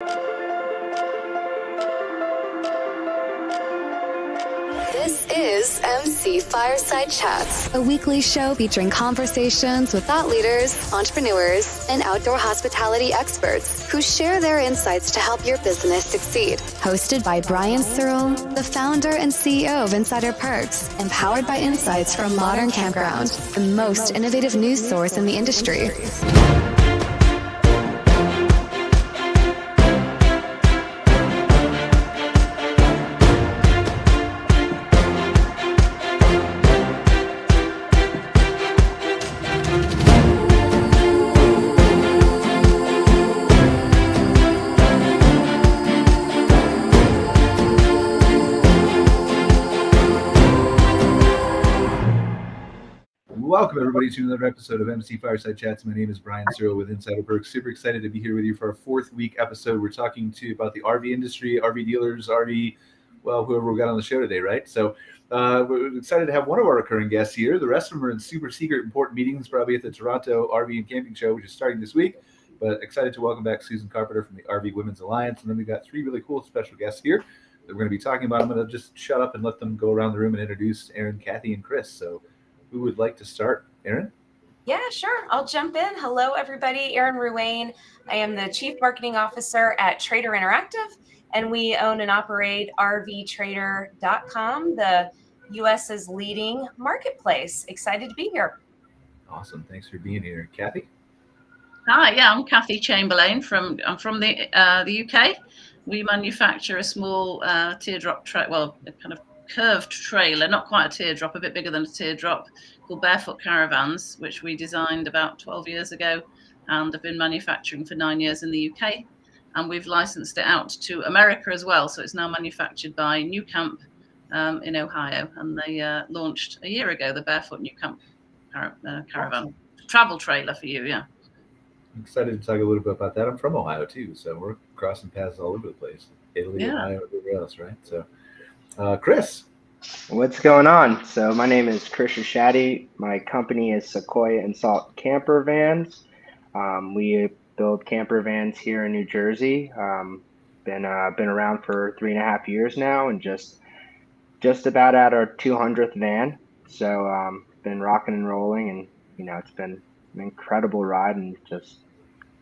This is MC Fireside Chats, a weekly show featuring conversations with thought leaders, entrepreneurs, and outdoor hospitality experts who share their insights to help your business succeed. Hosted by Brian Searl, the founder and CEO of Insider Perks, empowered by insights from Modern Campground, the most innovative news source in the industry. Welcome, everybody, to another episode of MC Fireside Chats. My name is Brian Searl with Insider Perks. Super excited to be here with you for our fourth week episode. We're talking to you about the RV industry, RV dealers, whoever we got on the show today, right? So we're excited to have one of our recurring guests here. The rest of them are in super secret important meetings, probably at the Toronto RV and Camping Show, which is starting this week. But excited to welcome back Susan Carpenter from the RV Women's Alliance. And then we've got three really cool special guests here that we're going to be talking about. I'm going to just shut up and let them go around the room and introduce Erin, Cathy, and Chris. So who would like to start? Erin? Yeah, sure. I'll jump in. Hello, everybody. Erin Ruane. I am the Chief Marketing Officer at Trader Interactive, and we own and operate RVDA.ca, the US's leading marketplace. Excited to be here. Awesome. Thanks for being here. Cathy? Hi, yeah, I'm Cathy Chamberlain I'm from the UK. We manufacture a small teardrop kind of curved trailer, not quite a teardrop, a bit bigger than a teardrop, called Barefoot Caravans, which we designed about 12 years ago and have been manufacturing for 9 years in the UK. And we've licensed it out to America as well. So it's now manufactured by New Camp in Ohio. And they launched a year ago, the Barefoot New Camp Caravan. Awesome. Travel trailer for you, yeah. I'm excited to talk a little bit about that. I'm from Ohio too, so we're crossing paths all over the place. Italy, yeah. Ohio, everywhere else, right? So Chris. What's going on? So my name is Chris Shaddy. My company is Sequoia and Salt Camper Vans. We build camper vans here in New Jersey. Been around for 3.5 years now, and just about at our 200th van. So been rocking and rolling, and it's been an incredible ride, and just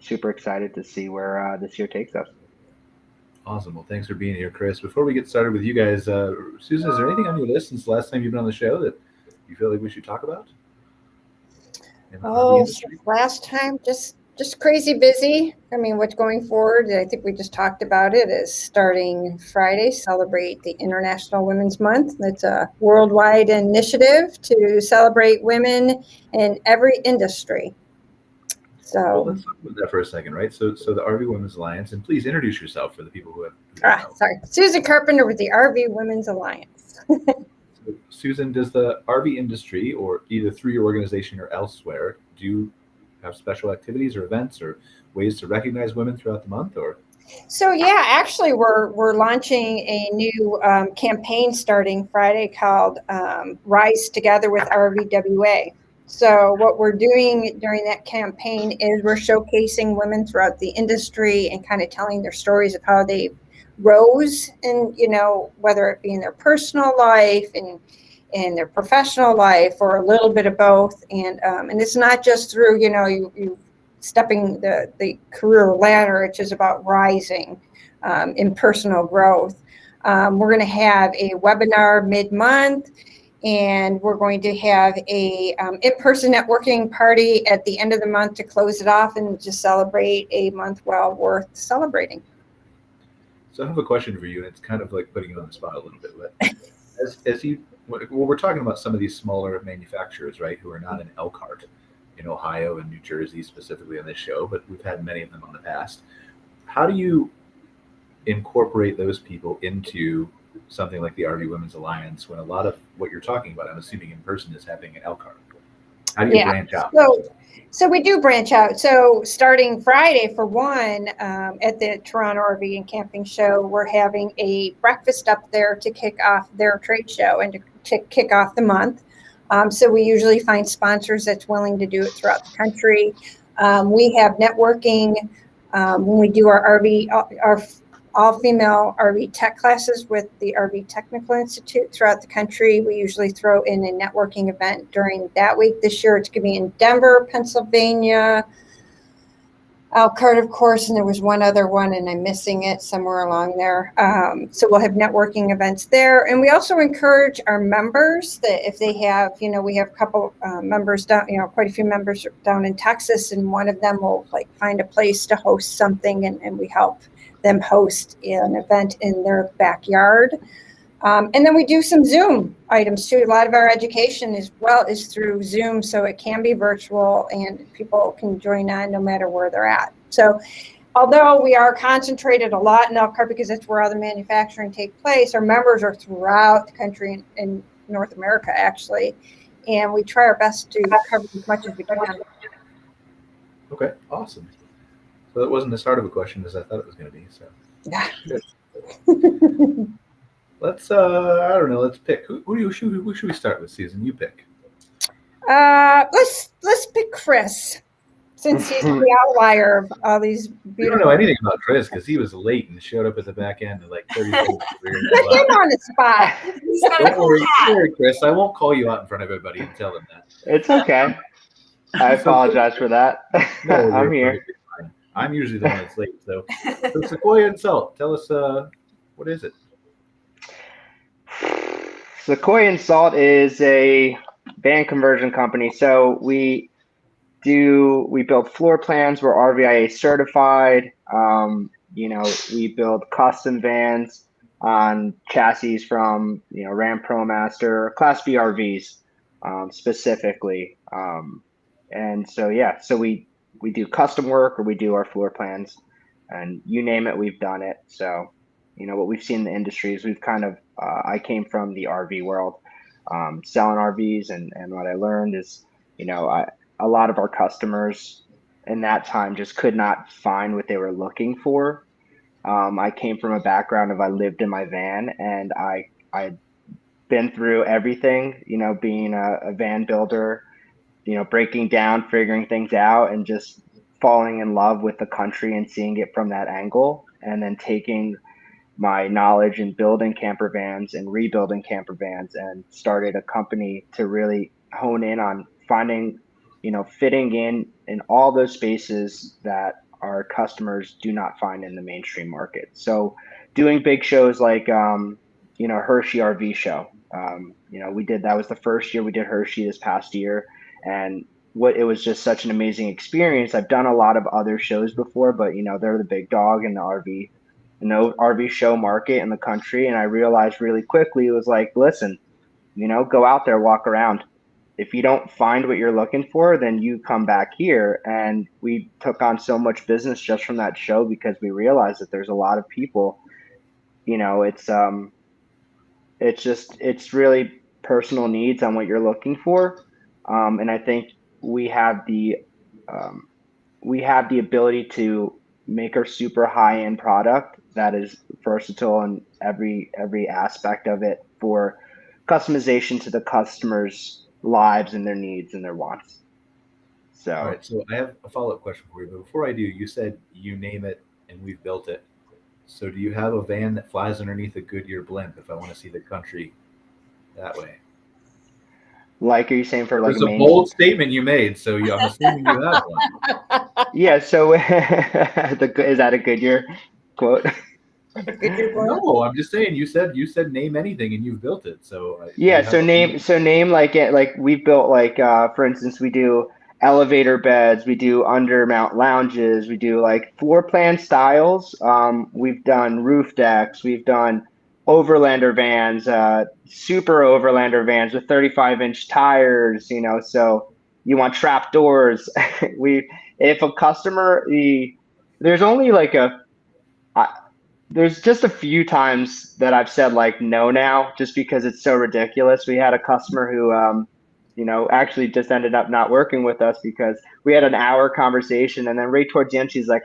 super excited to see where this year takes us. Awesome. Well, thanks for being here, Chris. Before we get started with you guys, Susan, is there anything on your list since the last time you've been on the show that you feel like we should talk about? Last time, just crazy busy. I mean, what's going forward, I think we just talked about it, is starting Friday, celebrate the International Women's Month. It's a worldwide initiative to celebrate women in every industry. So let's talk about that for a second, right? So the RV Women's Alliance, and please introduce yourself for the people who have. Susan Carpenter with the RV Women's Alliance. So, Susan, does the RV industry, or either through your organization or elsewhere, do you have special activities or events or ways to recognize women throughout the month, or? So yeah, actually, we're launching a new campaign starting Friday called Rise Together with RVWA. So what we're doing during that campaign is we're showcasing women throughout the industry and kind of telling their stories of how they rose, and whether it be in their personal life and in their professional life, or a little bit of both. And it's not just through you stepping the career ladder. It's just about rising in personal growth. We're going to have a webinar mid-month. And we're going to have a in-person networking party at the end of the month to close it off and just celebrate a month well worth celebrating. So I have a question for you, and it's kind of like putting you on the spot a little bit. But we're talking about some of these smaller manufacturers, right, who are not in Elkhart, in Ohio and New Jersey specifically on this show, but we've had many of them on the past. How do you incorporate those people into something like the RV Women's Alliance when a lot of what you're talking about, I'm assuming in person, is happening in Elkhart? How do you branch out? So we do branch out. So starting Friday, for one, at the Toronto RV and Camping Show, we're having a breakfast up there to kick off their trade show and to kick off the month. So we usually find sponsors that's willing to do it throughout the country. We have networking When we do our all-female RV tech classes with the RV Technical Institute throughout the country, we usually throw in a networking event during that week. This year it's going to be in Denver, Pennsylvania, Elkhart, of course, and there was one other one, and I'm missing it somewhere along there. So we'll have networking events there. And we also encourage our members that if they have, we have a couple members down, quite a few members down in Texas, and one of them will like find a place to host something, and we help them host an event in their backyard. And then we do some Zoom items too. A lot of our education is through Zoom, so it can be virtual and people can join on no matter where they're at. So although we are concentrated a lot in Elkhart because that's where all the manufacturing takes place, our members are throughout the country in North America, actually. And we try our best to cover as much as we can. Okay, awesome. So that wasn't as hard of a question as I thought it was going to be. So Yeah. Let's I don't know. Let's pick. Who should we start with, Susan? You pick. Let's pick Chris, since he's the outlier of all these beautiful. We don't know anything about Chris because he was late and showed up at the back end in like 30 minutes. Put him on the spot. Don't worry, Chris. I won't call you out in front of everybody and tell them that. It's okay. I apologize for that. No, I'm here. Fine. I'm usually the one that's late. So Sequoia and Salt, tell us what is it? Sequoia and Salt is a van conversion company. So we build floor plans. We're RVDA certified. We build custom vans on chassis from Ram ProMaster, Class B RVs specifically. And so we do custom work, or we do our floor plans, and you name it, we've done it. So what we've seen in the industry is we've kind of I came from the RV world, selling RVs, and what I learned is a lot of our customers in that time just could not find what they were looking for. I came from a background of I lived in my van, and I'd been through everything, being a van builder, breaking down, figuring things out, and just falling in love with the country and seeing it from that angle, and then taking my knowledge in building camper vans and rebuilding camper vans, and started a company to really hone in on finding, fitting in all those spaces that our customers do not find in the mainstream market. So doing big shows like, Hershey RV show, that was the first year we did Hershey this past year. And it was just such an amazing experience. I've done a lot of other shows before, but they're the big dog in the RV show market in the country. And I realized really quickly, it was like, listen, go out there, walk around. If you don't find what you're looking for, then you come back here. And we took on so much business just from that show because we realized that there's a lot of people, it's really personal needs on what you're looking for. And I think we have the ability to make our super high-end product that is versatile in every aspect of it for customization to the customers' lives and their needs and their wants. So, all right. So I have a follow-up question for you. But before I do, you said you name it and we've built it. So do you have a van that flies underneath a Goodyear blimp if I want to see the country that way? Like, are you saying for like it's a bold statement you made, so I'm assuming you have one. Yeah. So is that a Goodyear quote? No, I'm just saying. You said name anything, and you've built it. So yeah. So name like we've built like for instance, we do elevator beds, we do undermount lounges, we do like floor plan styles. We've done roof decks, we've done overlander vans, super overlander vans with 35-inch tires, so you want trap doors. If a customer, there's only like there's just a few times that I've said like no now, just because it's so ridiculous. We had a customer who, actually just ended up not working with us because we had an hour conversation, and then right towards the end, she's like,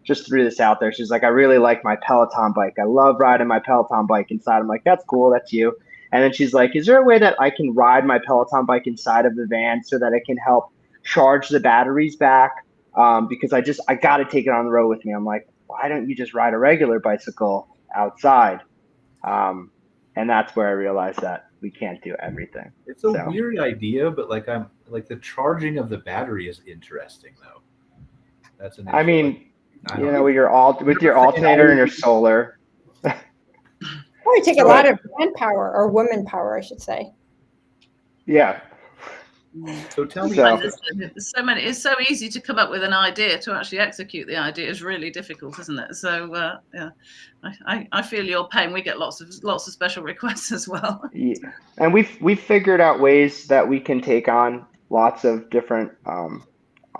just threw this out there. She's like, I really like my Peloton bike. I love riding my Peloton bike inside. I'm like, that's cool. That's you. And then she's like, is there a way that I can ride my Peloton bike inside of the van so that it can help charge the batteries back because I got to take it on the road with me. I'm like, why don't you just ride a regular bicycle outside? And that's where I realized that we can't do everything. It's a weird idea, but like the charging of the battery is interesting though. That's an. I mean, know. with your alternator and your solar. Probably take a lot of manpower or woman power, I should say. Yeah. So tell me, there's so many. It's so easy to come up with an idea. To actually execute the idea is really difficult, isn't it? So yeah, I feel your pain. We get lots of special requests as well. Yeah. And we've figured out ways that we can take on lots of different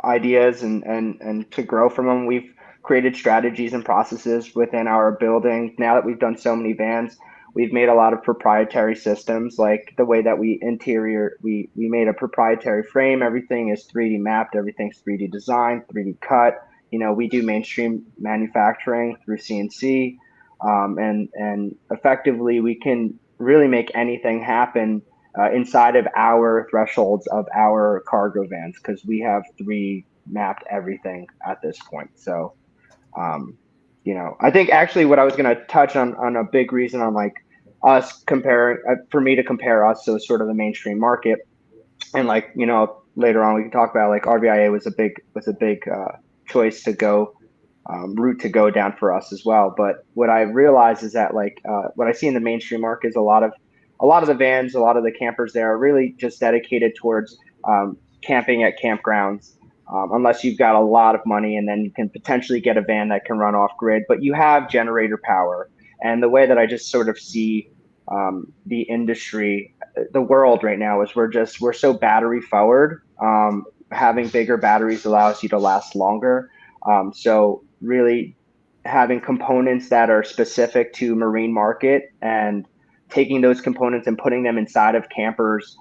ideas and to grow from them. We've created strategies and processes within our building. Now that we've done so many vans, we've made a lot of proprietary systems, like the way that we made a proprietary frame. Everything is 3D mapped, everything's 3D designed, 3D cut. We do mainstream manufacturing through CNC, and effectively we can really make anything happen inside of our thresholds of our cargo vans, because we have 3D mapped everything at this point. So I think actually what I was going to touch on a big reason on like us comparing, for me to compare us to sort of the mainstream market, and like, later on we can talk about like RVIA was a big choice to go, route to go down for us as well. But what I realize is that like what I see in the mainstream market is a lot of the vans, a lot of the campers there are really just dedicated towards camping at campgrounds. Unless you've got a lot of money, and then you can potentially get a van that can run off grid, but you have generator power. And the way that I just sort of see the industry, the world right now, is we're so battery forward. Having bigger batteries allows you to last longer. So really having components that are specific to marine market and taking those components and putting them inside of campers,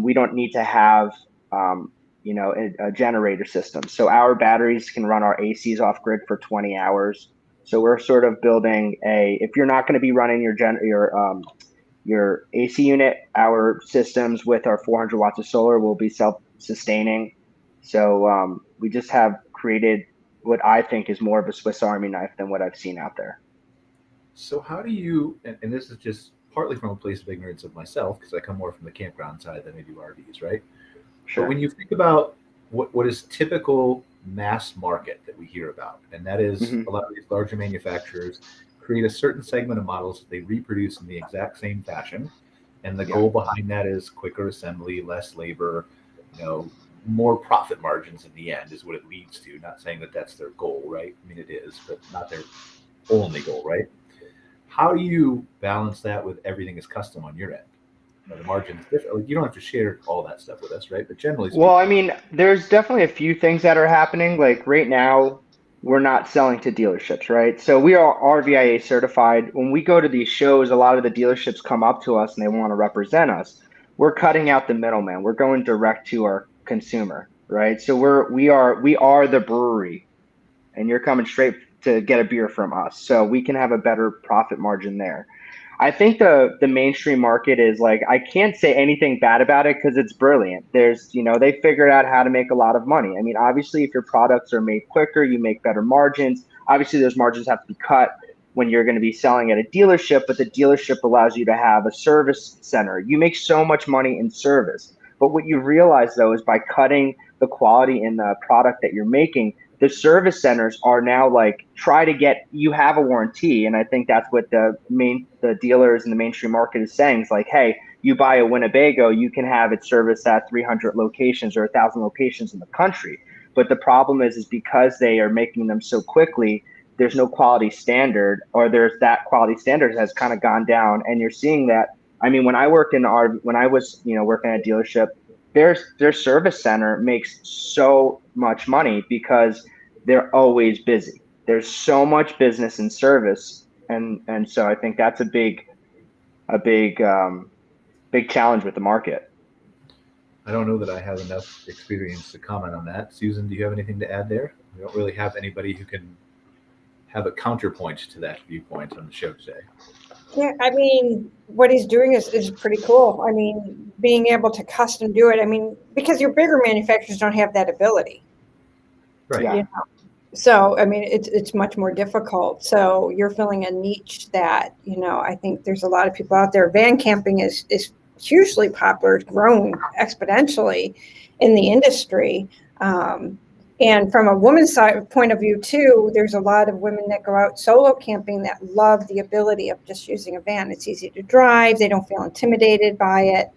we don't need to have a generator system. So our batteries can run our ACs off grid for 20 hours. So we're sort of building if you're not going to be running your AC unit, our systems with our 400 watts of solar will be self-sustaining. So we just have created what I think is more of a Swiss Army knife than what I've seen out there. So how do you, and this is just partly from a place of ignorance of myself, because I come more from the campground side than I do RVs, right? Sure. But when you think about what is typical mass market that we hear about, and that is a lot of these larger manufacturers create a certain segment of models that they reproduce in the exact same fashion. And the goal behind that is quicker assembly, less labor, more profit margins in the end is what it leads to. Not saying that that's their goal, right? I mean, it is, but not their only goal, right? How do you balance that with everything is custom on your end? The margins different. Like, you don't have to share all that stuff with us, right? But generally speaking, well, I mean, there's definitely a few things that are happening. Like right now, we're not selling to dealerships, right? So we are RVIA certified. When we go to these shows, a lot of the dealerships come up to us and they want to represent us. We're cutting out the middleman. We're going direct to our consumer, right? So we are the brewery, and you're coming straight to get a beer from us. So we can have a better profit margin there. I think the mainstream market is like, I can't say anything bad about it because it's brilliant. There's, they figured out how to make a lot of money. I mean, obviously, if your products are made quicker, you make better margins. Obviously, those margins have to be cut when you're going to be selling at a dealership, but the dealership allows you to have a service center. You make so much money in service. But what you realize, though, is by cutting the quality in the product that you're making, the service centers are now like, you have a warranty. And I think that's what the dealers in the mainstream market is saying. It's like, hey, you buy a Winnebago, you can have it serviced at 300 locations or 1,000 locations in the country. But the problem is because they are making them so quickly, there's no quality standard, or there's that quality standard has kind of gone down. And you're seeing that. I mean, when I was working at a dealership, their service center makes so much money because they're always busy. There's so much business in service, and so I think that's a big challenge with the market. I don't know that I have enough experience to comment on that. Susan, do you have anything to add there? We don't really have anybody who can have a counterpoint to that viewpoint on the show today. Yeah, I mean, what he's doing is pretty cool. I mean, being able to custom do it. I mean, because your bigger manufacturers don't have that ability. Right. Yeah. You know? So, I mean, it's much more difficult. So you're filling a niche that, I think there's a lot of people out there. Van camping is hugely popular, it's grown exponentially in the industry. And from a woman's side point of view too, there's a lot of women that go out solo camping that love the ability of just using a van. It's easy to drive. They don't feel intimidated by it.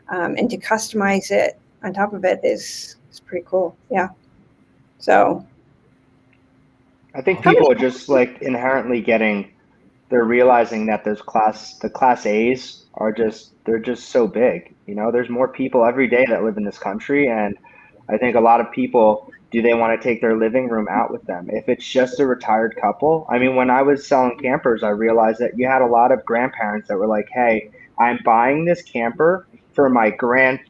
And to customize it on top of it is pretty cool. Yeah. So I think people are just like inherently they're realizing that the class A's they're just so big. There's more people every day that live in this country. And I think a lot of people, do they want to take their living room out with them? If it's just a retired couple, I mean, when I was selling campers, I realized that you had a lot of grandparents that were like, hey, I'm buying this camper for my grandkids.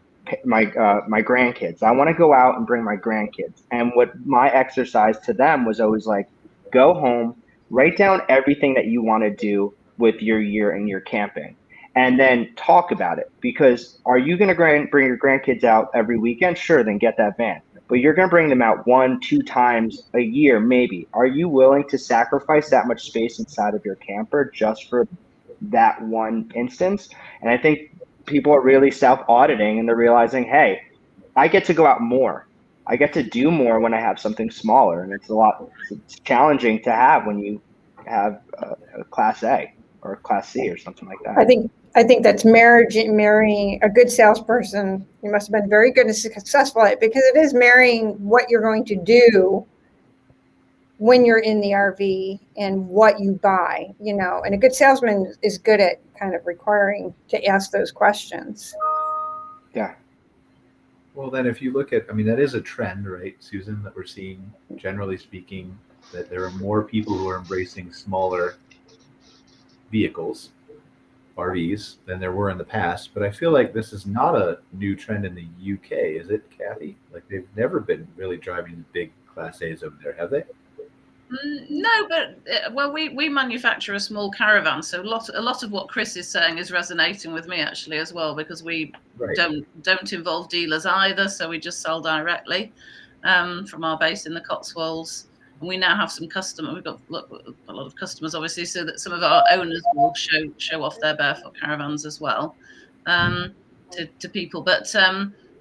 I want to go out and bring my grandkids. And what my exercise to them was always like, go home, write down everything that you want to do with your year and your camping, and then talk about it. Because are you going to bring your grandkids out every weekend? Sure, then get that van. But you're going to bring them out 1-2 times a year, maybe. Are you willing to sacrifice that much space inside of your camper just for that one instance? And I think people are really self-auditing, and they're realizing, hey, I get to go out more. I get to do more when I have something smaller, and it's challenging to have when you have a class A or a class C or something like that. I think that's marrying a good salesperson. You must have been very good and successful at it, because it is marrying what you're going to do when you're in the RV and what you buy, and a good salesman is good at kind of requiring to ask those questions. Yeah. Well, then if you look at, I mean, that is a trend, right, Susan, that we're seeing, generally speaking, that there are more people who are embracing smaller vehicles, RVs, than there were in the past. But I feel like this is not a new trend in the UK, is it, Cathy? Like, they've never been really driving big Class A's over there, have they? No, but well, we manufacture a small caravan, so a lot of what Chris is saying is resonating with me actually as well, because we don't involve dealers either, so we just sell directly from our base in the Cotswolds. And we now have some customers. We've got a lot of customers, obviously, so that some of our owners will show off their barefoot caravans as well to people. But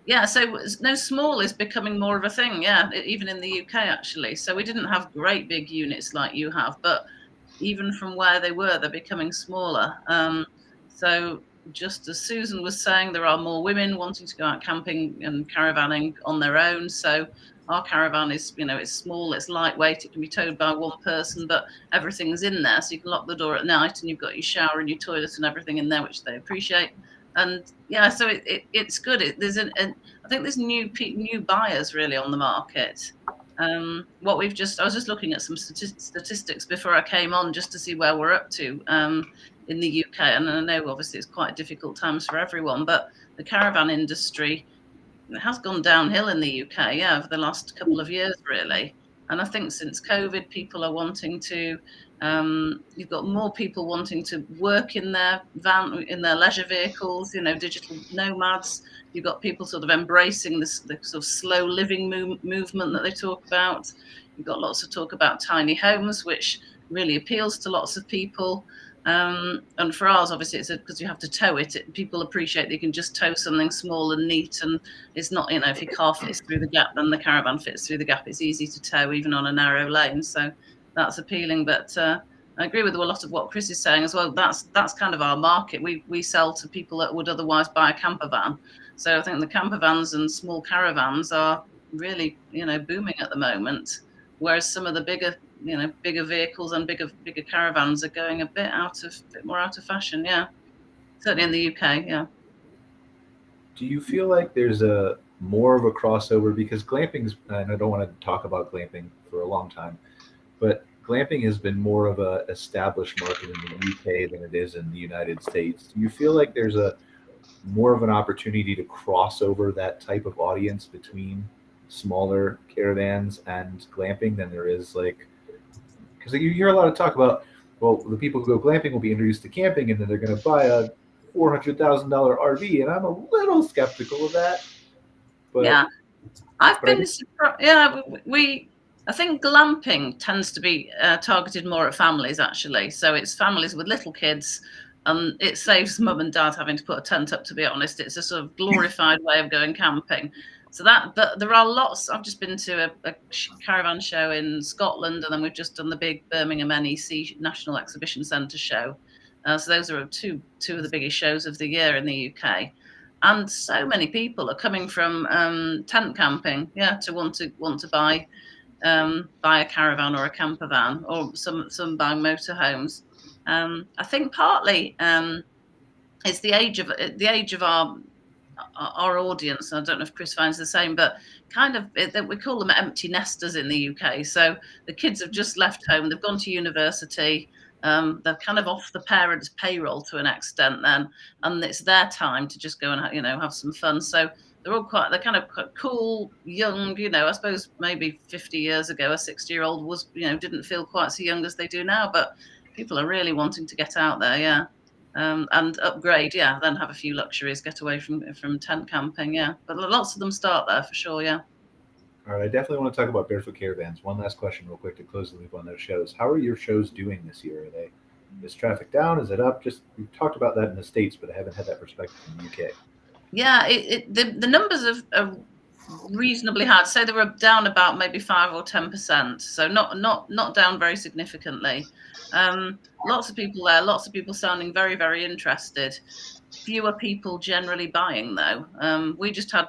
yeah, so no, small is becoming more of a thing. Yeah, even in the UK actually. So we didn't have great big units like you have, but even from where they were, they're becoming smaller. So just as Susan was saying, there are more women wanting to go out camping and caravanning on their own. So our caravan is, it's small, it's lightweight, it can be towed by one person, but everything's in there. So you can lock the door at night and you've got your shower and your toilet and everything in there, which they appreciate. And yeah, so it's good. I think there's new buyers really on the market. I was just looking at some statistics before I came on just to see where we're up to in the UK. And I know obviously it's quite difficult times for everyone, but the caravan industry has gone downhill in the UK, over the last couple of years, really. And I think since COVID, people are wanting to, you've got more people wanting to work in their leisure vehicles, digital nomads. You've got people sort of embracing the sort of slow living movement that they talk about. You've got lots of talk about tiny homes, which really appeals to lots of people. And for ours, obviously, it's because you have to tow it. People appreciate that you can just tow something small and neat, and it's not, if your car fits through the gap, then the caravan fits through the gap. It's easy to tow, even on a narrow lane. So that's appealing. But I agree with a lot of what Chris is saying as well. That's kind of our market. We sell to people that would otherwise buy a camper van. So I think the camper vans and small caravans are really, booming at the moment. Whereas some of the bigger vehicles and bigger caravans are going a bit more out of fashion. Yeah, certainly in the UK. Yeah. Do you feel like there's more of a crossover, because glamping's, and I don't want to talk about glamping for a long time, but glamping has been more of a established market in the UK than it is in the United States. Do you feel like there's more of an opportunity to cross over that type of audience between smaller caravans and glamping than there is, because you hear a lot of talk about, well, the people who go glamping will be introduced to camping and then they're going to buy a $400,000 RV, and I'm a little skeptical of that. But yeah, I've been surprised. Yeah, I think glamping tends to be targeted more at families, actually. So it's families with little kids, and it saves mum and dad having to put a tent up, to be honest. It's a sort of glorified way of going camping. So but there are lots. I've just been to a caravan show in Scotland, and then we've just done the big Birmingham NEC National Exhibition Centre show. So those are two of the biggest shows of the year in the UK. And so many people are coming from tent camping, to want to buy a caravan or a camper van, or some buying motorhomes. I think partly it's the age of our audience. I don't know if Chris finds the same, but kind of we call them empty nesters in the UK. So the kids have just left home, they've gone to university, they're kind of off the parents' payroll to an extent then, and it's their time to just go and have some fun. So they're kind of quite cool, young. I suppose maybe 50 years ago, a 60-year-old was didn't feel quite so young as they do now, but people are really wanting to get out there, and upgrade, then have a few luxuries, get away from tent camping, but lots of them start there for sure. All right, I definitely want to talk about Barefoot Caravans. One last question real quick to close the loop on those shows. How are your shows doing this year? Is traffic down? Is it up? We've talked about that in the States, but I haven't had that perspective in the UK. Yeah, the numbers are reasonably high. I'd say they were down about maybe 5 or 10%, so not down very significantly. Lots of people there, lots of people sounding very, very interested. Fewer people generally buying, though. We just had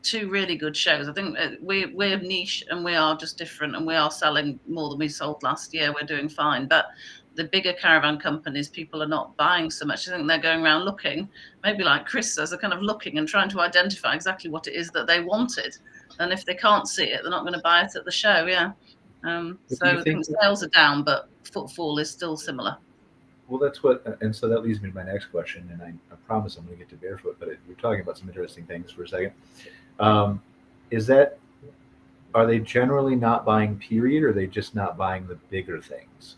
2 really good shows. I think we're niche, and we are just different, and we are selling more than we sold last year. We're doing fine, but the bigger caravan companies, people are not buying so much. I think they're going around looking, maybe like Chris says, they're kind of looking and trying to identify exactly what it is that they wanted. And if they can't see it, they're not going to buy it at the show. So I think sales are down, but footfall is still similar. Well, and so that leads me to my next question, and I promise I'm going to get to Barefoot, but we're talking about some interesting things for a second. Are they generally not buying period, or are they just not buying the bigger things?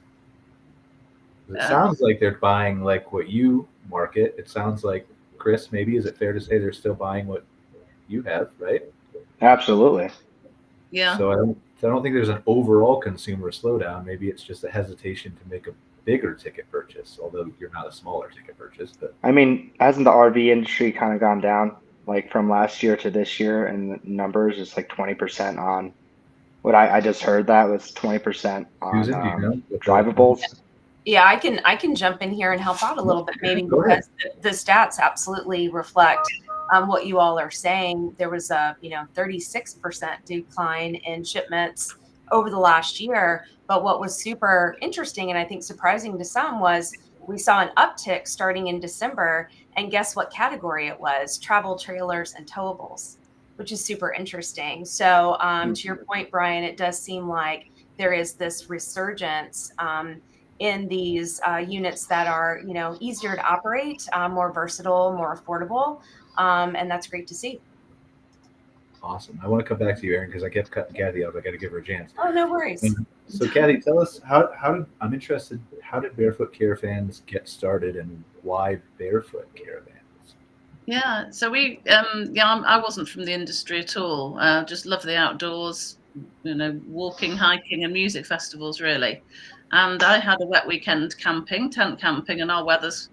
It sounds like they're buying like what you market. It sounds like, Chris, maybe, is it fair to say they're still buying what you have, right? Absolutely. Yeah. So I don't think there's an overall consumer slowdown. Maybe it's just a hesitation to make a bigger ticket purchase, although you're not a smaller ticket purchase. But I mean, hasn't the RV industry kind of gone down, like from last year to this year, and the numbers is like 20% on what I just heard that was 20% on drivables. Yeah, I can jump in here and help out a little bit, maybe, because the stats absolutely reflect what you all are saying. There was a 36% decline in shipments over the last year. But what was super interesting, and I think surprising to some, was we saw an uptick starting in December. And guess what category it was? Travel trailers and towables, which is super interesting. So to your point, Brian, it does seem like there is this resurgence in these units that are, easier to operate, more versatile, more affordable. And that's great to see. Awesome. I want to come back to you, Erin, because I kept cutting Cathy off. I got to give her a chance. Oh, no worries. So, Cathy, tell us I'm interested. How did Barefoot Caravans get started, and why Barefoot Caravans? Yeah. So I wasn't from the industry at all. Just love the outdoors, walking, hiking, and music festivals, really. And I had a wet weekend camping, tent camping, and our weather's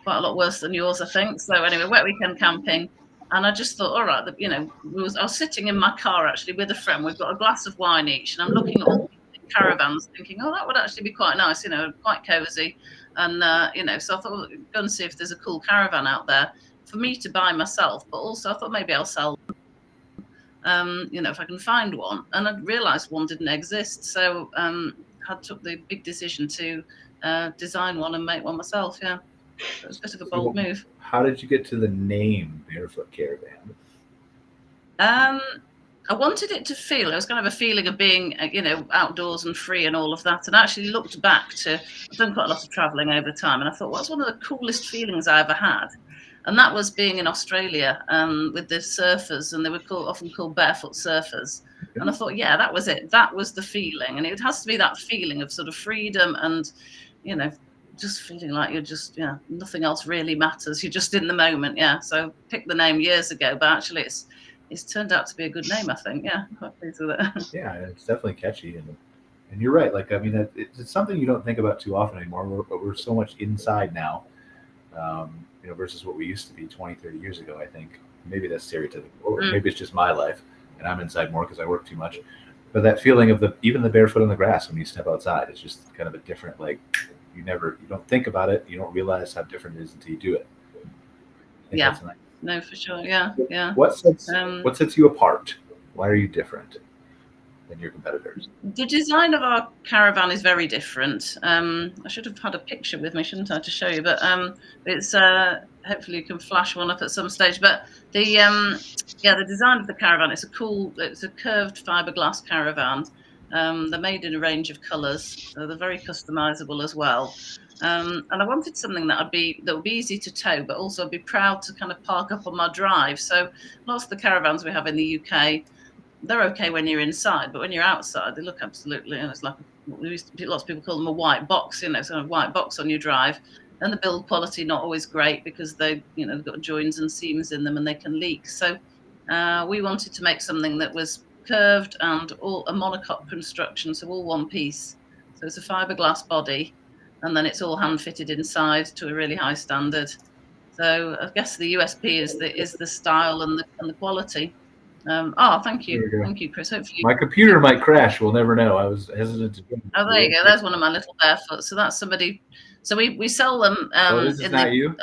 quite a lot worse than yours, I think. So anyway, wet weekend camping. And I just thought, all right, I was sitting in my car actually with a friend. We've got a glass of wine each, and I'm looking at all the caravans, thinking, oh, that would actually be quite nice, quite cozy. And so I thought, well, go and see if there's a cool caravan out there for me to buy myself. But also, I thought maybe I'll sell them, if I can find one. And I realised one didn't exist, so I took the big decision to design one and make one myself. Yeah. So it was a bit of a bold move. How did you get to the name Barefoot Caravan? I wanted it to feel, it was kind of a feeling of being, outdoors and free and all of that. And I actually looked back I've done quite a lot of traveling over time. And I thought, what's one of the coolest feelings I ever had? And that was being in Australia with the surfers, and they were often called barefoot surfers. Okay. And I thought, yeah, that was it. That was the feeling. And it has to be that feeling of sort of freedom and, just feeling like you're just, nothing else really matters. You're just in the moment. Yeah. So picked the name years ago, but actually it's turned out to be a good name, I think. Yeah, quite pleased with it. Yeah, it's definitely catchy, and you're right. Like, I mean, it's something you don't think about too often anymore. But we're so much inside now, versus what we used to be 20, 30 years ago. I think maybe that's stereotypical, or maybe it's just my life, and I'm inside more because I work too much. But that feeling of even the barefoot on the grass when you step outside is just kind of a different, like, you don't think about it, you don't realize how different it is until you do it. Yeah, nice. No, for sure. Yeah. What sets you apart? Why are you different than your competitors? The design of our caravan is very different. I should have had a picture with me, shouldn't I, to show you? But it's hopefully you can flash one up at some stage. But the design of the caravan, it's a curved fiberglass caravan. They're made in a range of colours, so they're very customizable as well. And I wanted something that would be easy to tow, but also be proud to kind of park up on my drive. So lots of the caravans we have in the UK, they're okay when you're inside, but when you're outside, they look absolutely, it's like lots of people call them a white box, sort of white box on your drive. And the build quality not always great because they've got joins and seams in them and they can leak. So we wanted to make something that was curved and all a monocoque construction, so all one piece. So it's a fiberglass body, and then it's all hand fitted inside to a really high standard. So I guess the USP is the style and the quality. Thank you, Chris. Hopefully my computer might crash. We'll never know. I was hesitant to. Oh, there you go. There's one of my little barefoot. So that's somebody. So we sell them. This is not you.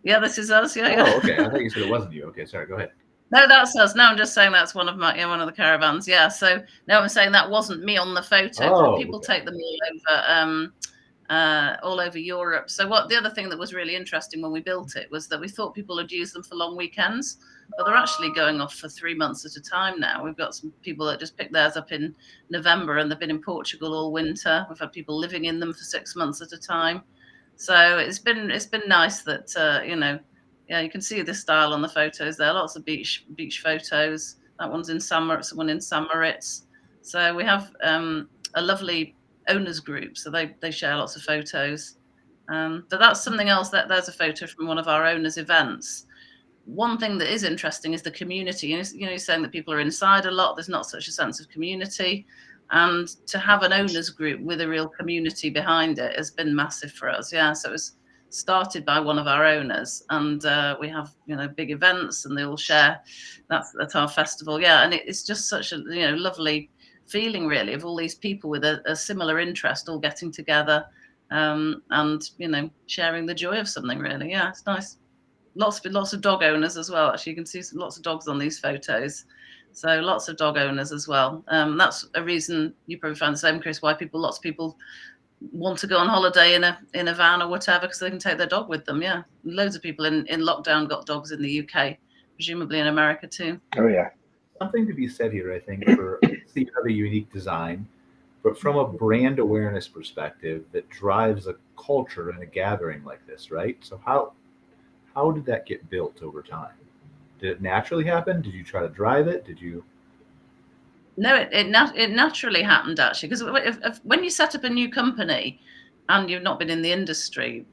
Yeah, this is us. Yeah. Oh, okay. I thought you said it wasn't you. Okay, sorry. Go ahead. No, that's us. No, I'm just saying that's one of the caravans. Yeah. So no, I'm saying that wasn't me on the photo. Oh, people take them all over Europe. So the other thing that was really interesting when we built it was that we thought people would use them for long weekends, but they're actually going off for 3 months at a time now. We've got some people that just picked theirs up in November and they've been in Portugal all winter. We've had people living in them for 6 months at a time. So it's been nice that you can see the style on the photos there. Lots of beach photos. That one's in summer. It's one in St. Moritz. So we have a lovely owners group, so they share lots of photos. But that's something else. There's a photo from one of our owners' events. One thing that is interesting is the community. You're saying that people are inside a lot. There's not such a sense of community, and to have an owners group with a real community behind it has been massive for us. Yeah, so it was started by one of our owners, and we have big events, and they all share. That's our festival. Yeah, and it's just such a lovely feeling, really, of all these people with a similar interest all getting together and sharing the joy of something, really. Yeah, it's nice. Lots of dog owners as well. Actually, you can see lots of dogs on these photos, so lots of dog owners as well. That's a reason you probably find the same, Chris, why lots of people want to go on holiday in a van or whatever, because they can take their dog with them. Yeah, loads of people in lockdown got dogs in the UK, presumably in America too. Oh yeah. Something to be said here, I think, for you have a unique design, but from a brand awareness perspective that drives a culture and a gathering like this, right? So how did that get built over time? Did it naturally happen? Did you try to drive it? Did you? No, it naturally happened, actually, because when you set up a new company and you've not been in the industry,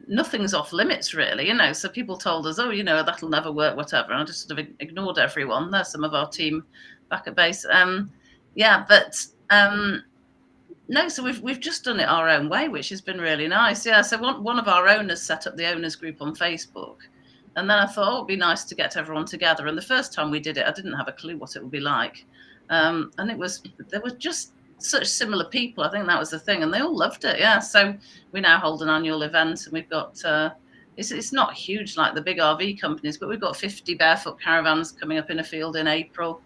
nothing's off limits, really, So people told us, that'll never work, whatever. And I just sort of ignored everyone. There's some of our team back at base. No, so we've just done it our own way, which has been really nice. Yeah, so one of our owners set up the owners group on Facebook. And then I thought, it'd be nice to get everyone together. And the first time we did it, I didn't have a clue what it would be like. And there were just such similar people. I think that was the thing. And they all loved it. Yeah. So we now hold an annual event, and we've got, it's not huge like the big RV companies, but we've got 50 barefoot caravans coming up in a field in April,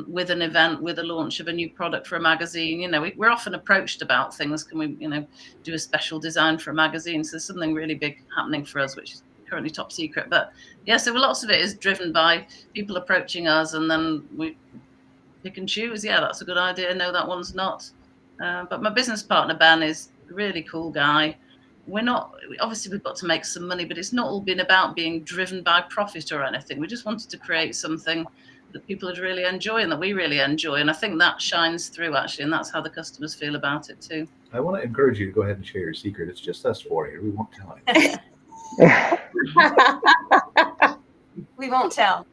with an event, with a launch of a new product for a magazine. We're often approached about things. Can we, do a special design for a magazine? So there's something really big happening for us, which is currently top secret. But yeah, so lots of it is driven by people approaching us, and then we pick and choose. Yeah, that's a good idea. No, that one's not. But my business partner, Ben, is a really cool guy. Obviously we've got to make some money, but it's not all been about being driven by profit or anything. We just wanted to create something that people would really enjoy and that we really enjoy. And I think that shines through, actually, and that's how the customers feel about it too. I want to encourage you to go ahead and share your secret. It's just us four here. We won't tell anyone. We won't tell.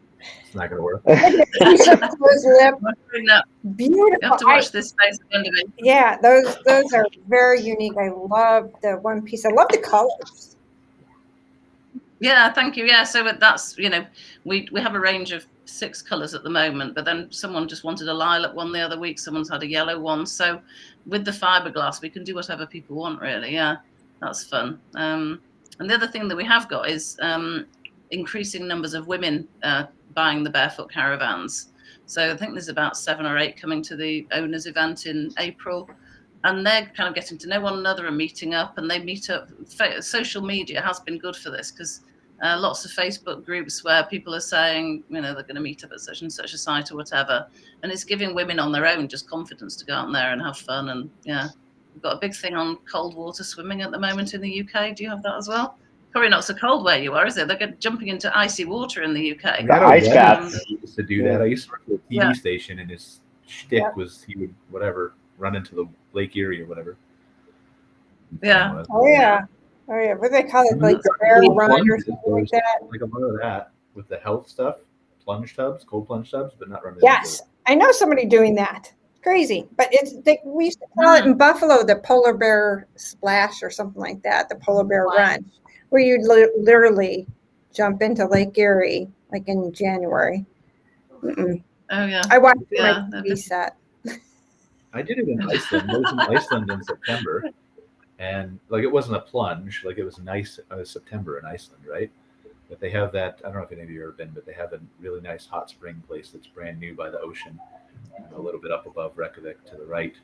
It's not going to work. Closed lip. Beautiful. You have to watch this space. Yeah, those are very unique. I love the one piece. I love the colors. Yeah, thank you. Yeah, so that's, you know, we have a range of 6 colors at the moment, but then someone just wanted a lilac one the other week. Someone's had a yellow one. So with the fiberglass, we can do whatever people want, really. Yeah, that's fun. And the other thing that we have got is increasing numbers of women buying the barefoot caravans. So I think there's about 7 or 8 coming to the owners event in April. And they're kind of getting to know one another and meeting up, and they meet up. Social media has been good for this, because lots of Facebook groups where people are saying, you know, they're going to meet up at such and such a site or whatever. And it's giving women on their own just confidence to go out there and have fun. And yeah, we've got a big thing on cold water swimming at the moment in the UK. Do you have that as well? Probably not so cold where you are, is it? They're jumping into icy water in the UK. The ice baths. He used to do that. I used to work at a TV station, and his shtick was he would run into the Lake Erie or whatever. Yeah. Oh yeah. What do they call it? Like the bear run or something like that. Like a lot of that with the health stuff, plunge tubs, cold plunge tubs, but not running. Yes, I know somebody doing that. Crazy, but we used to call it in Buffalo the polar bear splash or something like that. The polar bear run, where you literally jump into Lake Erie like in January. Mm-mm. Oh yeah. I watched my TV set. I did it in Iceland. I was in Iceland in September, and like it wasn't a plunge, like it was nice. September in Iceland, right? But they have that. I don't know if any of you have ever been, but they have a really nice hot spring place that's brand new by the ocean, a little bit up above Reykjavik to the right,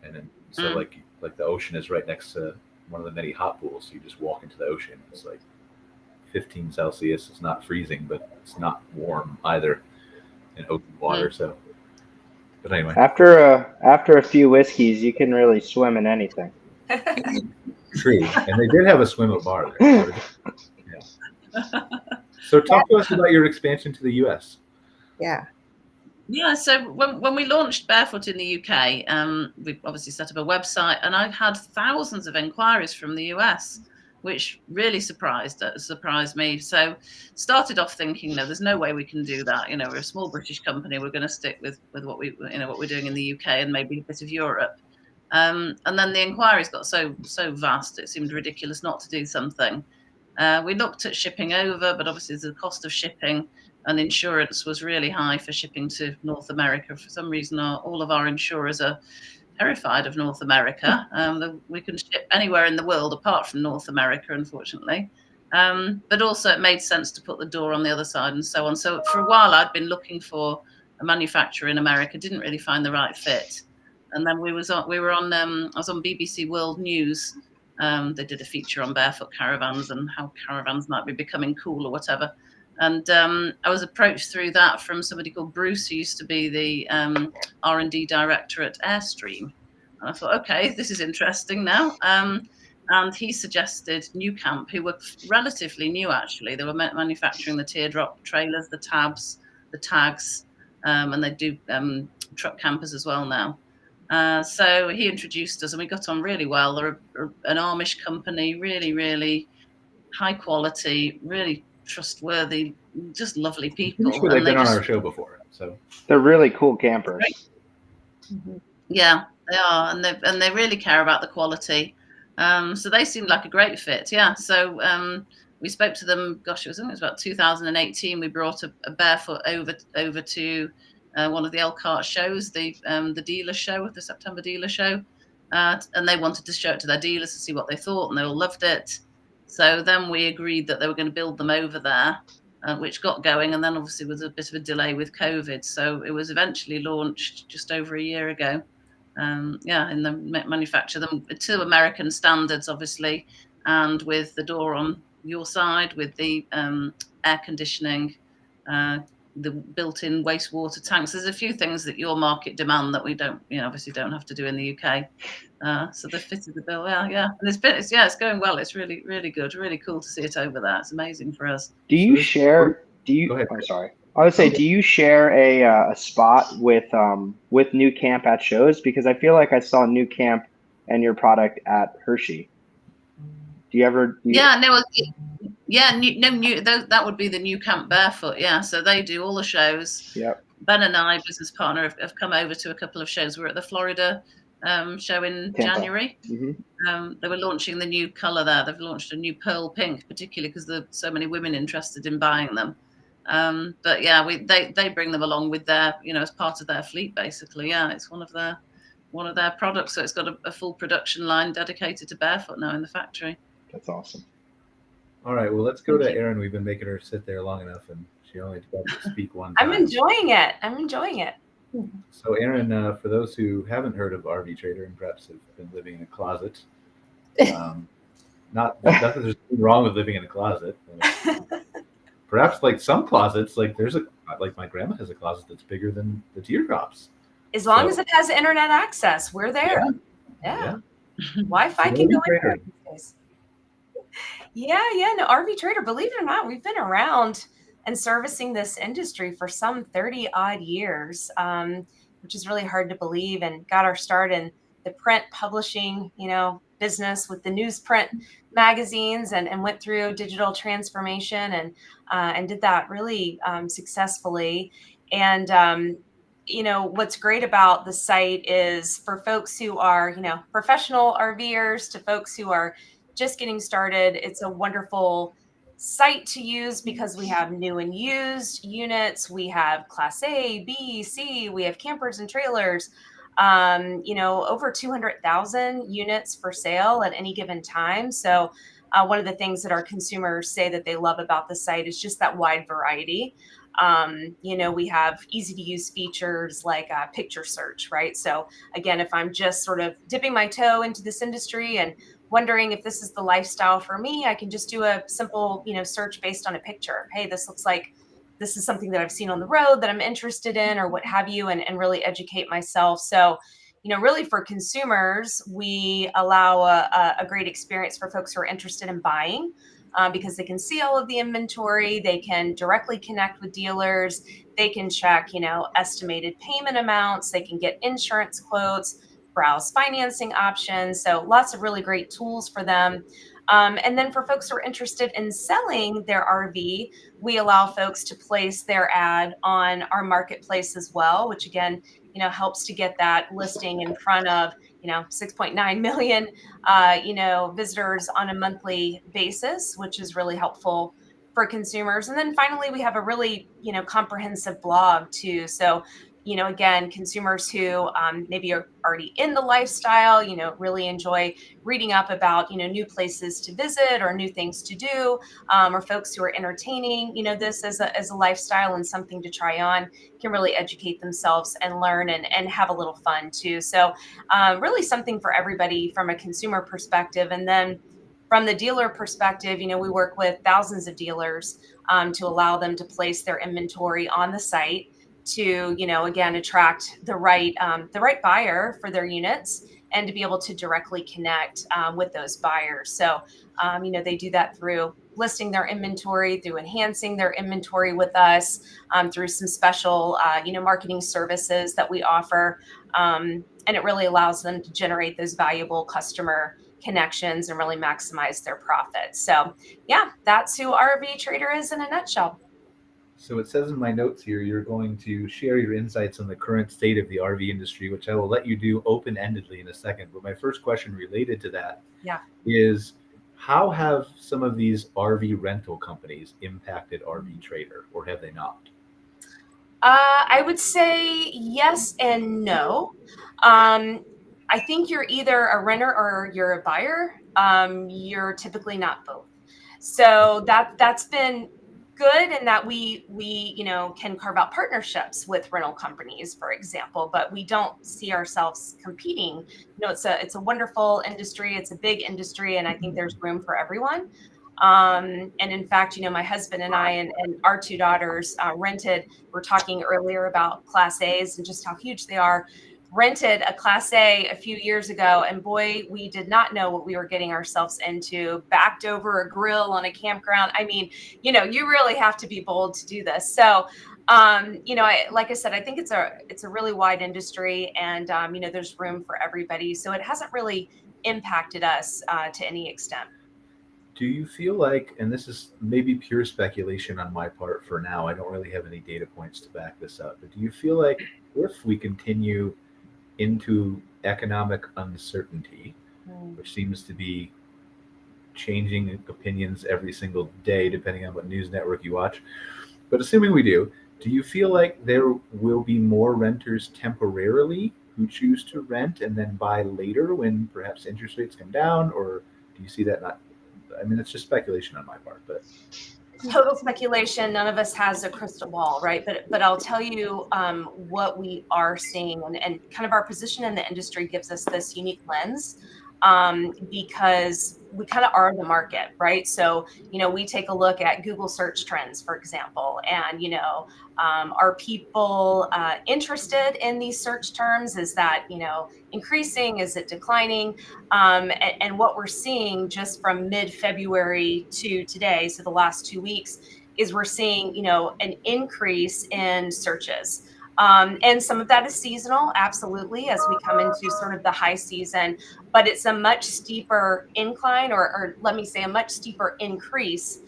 and then so like the ocean is right next to one of the many hot pools. So you just walk into the ocean. It's like 15 Celsius. It's not freezing, but it's not warm either in open water. So. But anyway, after a few whiskeys, you can really swim in anything. True, and they did have a swim up bar there. So talk to us about your expansion to the U.S. Yeah. Yeah, so when we launched Barefoot in the UK, we obviously set up a website, and I had thousands of inquiries from the US, which really surprised me. So started off thinking, no, there's no way we can do that. You know, we're a small British company. We're going to stick with what we're doing in the UK and maybe a bit of Europe. And then the inquiries got so vast, it seemed ridiculous not to do something. We looked at shipping over, but obviously the cost of shipping and insurance was really high for shipping to North America. For some reason, all of our insurers are terrified of North America. We can ship anywhere in the world apart from North America, unfortunately. But also it made sense to put the door on the other side and so on. So for a while I'd been looking for a manufacturer in America, didn't really find the right fit. And then I was on BBC World News. They did a feature on barefoot caravans and how caravans might be becoming cool or whatever. And I was approached through that from somebody called Bruce, who used to be the R&D director at Airstream. And I thought, okay, this is interesting now. And he suggested New Camp, who were relatively new, actually. They were manufacturing the teardrop trailers, the tabs, the tags, and they do truck campers as well now. So he introduced us, and we got on really well. They're an Amish company, really, really high quality, really trustworthy, just lovely people. Sure, they've been on our show before, so they're really cool campers. Right. Mm-hmm. Yeah, they are, and they really care about the quality. So they seemed like a great fit. Yeah. So we spoke to them. Gosh, it was about 2018. We brought a barefoot over to one of the Elkhart shows, the dealer show, the September dealer show, and they wanted to show it to their dealers to see what they thought, and they all loved it. So then we agreed that they were going to build them over there, which got going, and then obviously was a bit of a delay with COVID. So it was eventually launched just over a year ago. And they manufacture them to American standards, obviously, and with the door on your side, with the air conditioning, the built-in wastewater tanks. There's a few things that your market demand that we don't, obviously don't have to do in the UK. So they fitted the bill. Yeah. And it's going well. It's really, really good. Really cool to see it over there. It's amazing for us. Do you share? Go ahead. I'm sorry. I would say, do you share a spot with New Camp at shows? Because I feel like I saw New Camp and your product at Hershey. Do you ever? Yeah, that would be the new Camp Barefoot. Yeah, so they do all the shows. Yep. Ben and I, business partner, have come over to a couple of shows. We're at the Florida show in Tampa. January. They were launching the new color there. They've launched a new pearl pink, particularly because there's so many women interested in buying them. But yeah, they bring them along with their, as part of their fleet, basically. Yeah, it's one of their products. So it's got a full production line dedicated to Barefoot now in the factory. That's awesome. All right, well, let's go to Erin. We've been making her sit there long enough, and she only got to speak one time. I'm enjoying it. So, Erin, for those who haven't heard of RV Trader and perhaps have been living in a closet, not that there's nothing wrong with living in a closet. Perhaps like some closets, like my grandma has a closet that's bigger than the teardrops. As long as it has internet access, we're there. Yeah. Wi-Fi can go anywhere these days. No, RV Trader, believe it or not, we've been around and servicing this industry for some 30 odd years, which is really hard to believe, and got our start in the print publishing, business with the newsprint magazines, and went through digital transformation and did that really successfully. And, what's great about the site is for folks who are, professional RVers to folks who are just getting started, it's a wonderful site to use because we have new and used units. We have Class A, B, C. We have campers and trailers. Over 200,000 units for sale at any given time. So one of the things that our consumers say that they love about the site is just that wide variety. We have easy to use features like picture search, right? So again, if I'm just sort of dipping my toe into this industry and wondering if this is the lifestyle for me, I can just do a simple, search based on a picture. Hey, this looks like this is something that I've seen on the road that I'm interested in, or what have you, and really educate myself. So, really for consumers, we allow a great experience for folks who are interested in buying. Because they can see all of the inventory, they can directly connect with dealers, they can check, estimated payment amounts, they can get insurance quotes, browse financing options. So lots of really great tools for them. And then for folks who are interested in selling their RV, we allow folks to place their ad on our marketplace as well, which again, helps to get that listing in front of 6.9 million, visitors on a monthly basis, which is really helpful for consumers. And then finally, we have a really, comprehensive blog too. So, again, consumers who maybe are already in the lifestyle, really enjoy reading up about, new places to visit or new things to do, or folks who are entertaining, this as a lifestyle and something to try on, can really educate themselves and learn and have a little fun too. So really something for everybody from a consumer perspective. And then from the dealer perspective, we work with thousands of dealers to allow them to place their inventory on the site to, again, attract the right buyer for their units and to be able to directly connect with those buyers. So, they do that through listing their inventory, through enhancing their inventory with us, through some special, marketing services that we offer. And it really allows them to generate those valuable customer connections and really maximize their profits. So yeah, that's who RV Trader is in a nutshell. So it says in my notes here, you're going to share your insights on the current state of the RV industry, which I will let you do open-endedly in a second. But my first question related to that is, how have some of these RV rental companies impacted RV Trader, or have they not? I would say yes and no. I think you're either a renter or you're a buyer. You're typically not both. So that's been good in that we can carve out partnerships with rental companies, for example, but we don't see ourselves competing. It's a wonderful industry. It's a big industry, and I think there's room for everyone. And in fact, my husband and I and our two daughters rented. We're talking earlier about Class A's and just how huge they are. Rented a Class A few years ago, and boy, we did not know what we were getting ourselves into. Backed over a grill on a campground. I mean, you really have to be bold to do this. So, like I said, I think it's a really wide industry, and there's room for everybody. So it hasn't really impacted us to any extent. Do you feel like, and this is maybe pure speculation on my part for now, I don't really have any data points to back this up, but do you feel like if we continue into economic uncertainty, which seems to be changing opinions every single day depending on what news network you watch, but assuming we do you feel like there will be more renters temporarily who choose to rent and then buy later when perhaps interest rates come down? Or do you see that not? I mean, it's just speculation on my part, but total speculation. None of us has a crystal ball, right? But I'll tell you what we are seeing, and kind of our position in the industry gives us this unique lens, because we kind of are the market, right? So, we take a look at Google search trends, for example, and, are people interested in these search terms? Is that, increasing? Is it declining? And what we're seeing just from mid-February to today, so the last 2 weeks, is we're seeing, an increase in searches. And some of that is seasonal, absolutely, as we come into sort of the high season, but it's a much steeper incline, or let me say a much steeper increase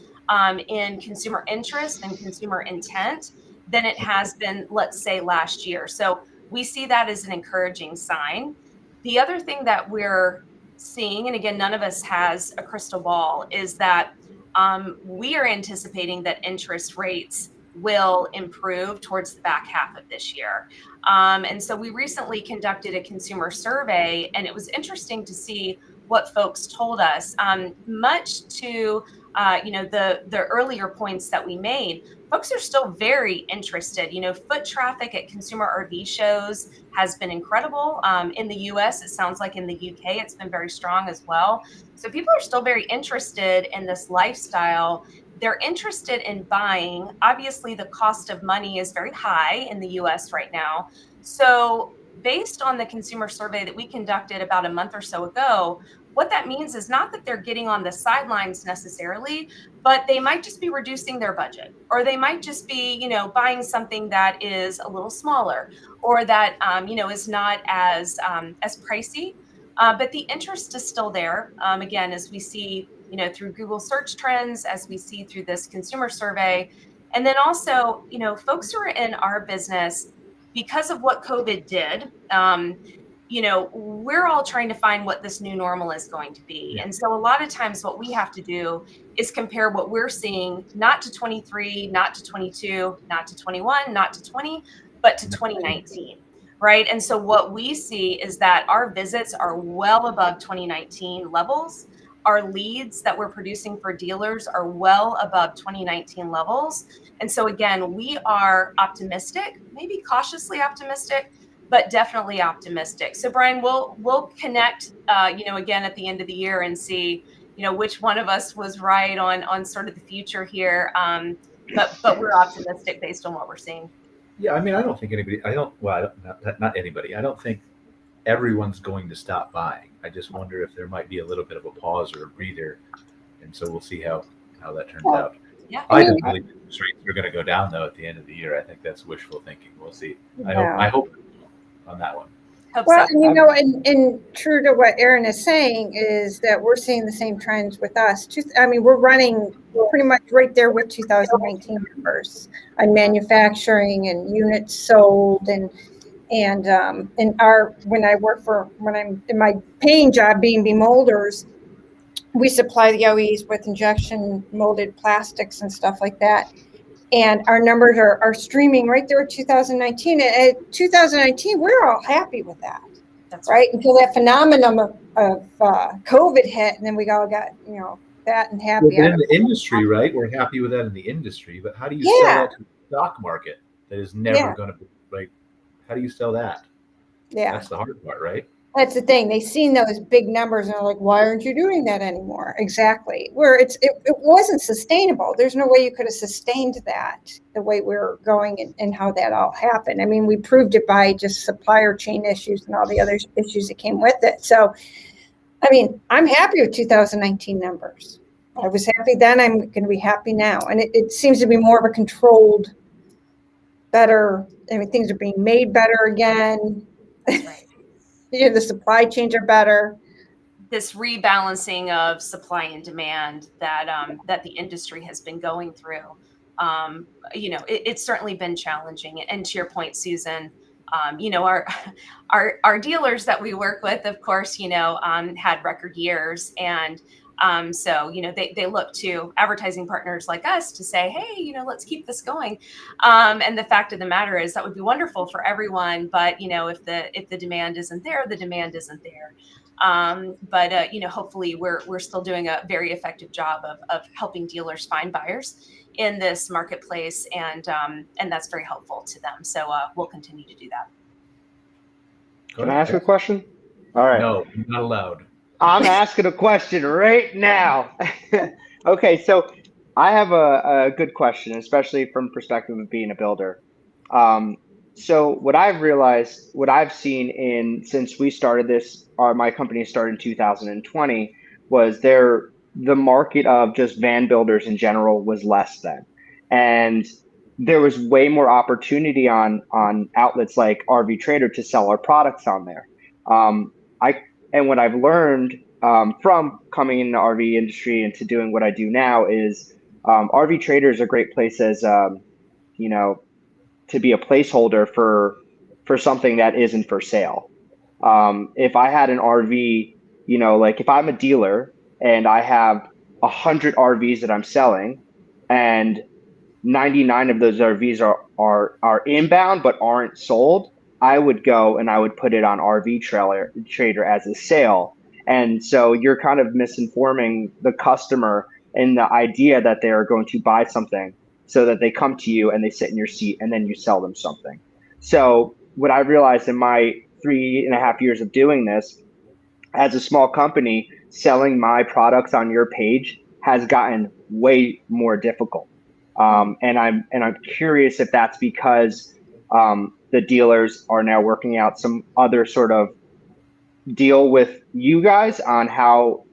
in consumer interest and consumer intent than it has been, let's say, last year. So we see that as an encouraging sign. The other thing that we're seeing, and again, none of us has a crystal ball, is that we are anticipating that interest rates will improve towards the back half of this year. And so we recently conducted a consumer survey, and it was interesting to see what folks told us. Much to the earlier points that we made, folks are still very interested. Foot traffic at consumer RV shows has been incredible. In the US, it sounds like in the UK, it's been very strong as well. So people are still very interested in this lifestyle. They're interested in buying. Obviously, the cost of money is very high in the US right now. So based on the consumer survey that we conducted about a month or so ago, what that means is not that they're getting on the sidelines necessarily, but they might just be reducing their budget, or they might just be, buying something that is a little smaller, or that, is not as pricey. But the interest is still there. Again, as we see, through Google search trends, as we see through this consumer survey. And then also, folks who are in our business, because of what COVID did, we're all trying to find what this new normal is going to be. And so a lot of times what we have to do is compare what we're seeing, not to 23, not to 22, not to 21, not to 20, but to 2019. Right. And so what we see is that our visits are well above 2019 levels. Our leads that we're producing for dealers are well above 2019 levels. And so, again, we are optimistic, maybe cautiously optimistic, but definitely optimistic. So, Brian, we'll connect, again at the end of the year and see, which one of us was right on sort of the future here. But we're optimistic based on what we're seeing. Yeah, I mean, I don't think anybody. Not anybody. I don't think everyone's going to stop buying. I just wonder if there might be a little bit of a pause or a breather, and so we'll see how that turns out. Yeah. I don't believe interest rates are going to go down though at the end of the year. I think that's wishful thinking. We'll see. I hope on that one. Well, and true to what Erin is saying is that we're seeing the same trends with us. We're running pretty much right there with 2019 numbers on manufacturing and units sold, and when I'm in my paying job being molders, we supply the OEs with injection molded plastics and stuff like that. And our numbers are streaming right there at 2019. And at 2019, we're all happy with that. That's right. Until that phenomenon of COVID hit, and then we all got, fat and happy. Well, in the industry, right? We're happy with that in the industry. But how do you sell that to the stock market that is never going to be like? How do you sell that? Yeah. That's the hard part, right? That's the thing. They've seen those big numbers and they're like, why aren't you doing that anymore? Exactly. Where it wasn't sustainable. There's no way you could have sustained that the way we're going and how that all happened. I mean, we proved it by just supplier chain issues and all the other issues that came with it. So, I'm happy with 2019 numbers. I was happy then. I'm going to be happy now. And it seems to be more of a controlled, better. Things are being made better again. That's right. The supply chains are better. this rebalancing of supply and demand that that the industry has been going through. It's certainly been challenging. And to your point, Susan, our dealers that we work with, of course, had record years, and so they look to advertising partners like us to say, hey, let's keep this going. And the fact of the matter is that would be wonderful for everyone, but if the demand isn't there, the demand isn't there. But hopefully we're still doing a very effective job of helping dealers find buyers in this marketplace, and that's very helpful to them. So we'll continue to do that. Can I ask a question? All right. No, you're not allowed. I'm asking a question right now. Okay, so I have a good question, especially from perspective of being a builder. So what I've realized, what I've seen since we started this, my company started in 2020, was the market of just van builders in general was less than, and there was way more opportunity on outlets like RV Trader to sell our products on there. And what I've learned from coming in the RV industry and to doing what I do now is RV Trader is a great place as to be a placeholder for something that isn't for sale. If I had an RV, like if I'm a dealer and I have 100 RVs that I'm selling, and 99 of those RVs are inbound but aren't sold, I would go and I would put it on RV Trader as a sale. And so you're kind of misinforming the customer in the idea that they are going to buy something, so that they come to you and they sit in your seat and then you sell them something. So what I realized in my 3.5 years of doing this, as a small company, selling my products on your page has gotten way more difficult. And I'm curious if that's because the dealers are now working out some other sort of deal with you guys on how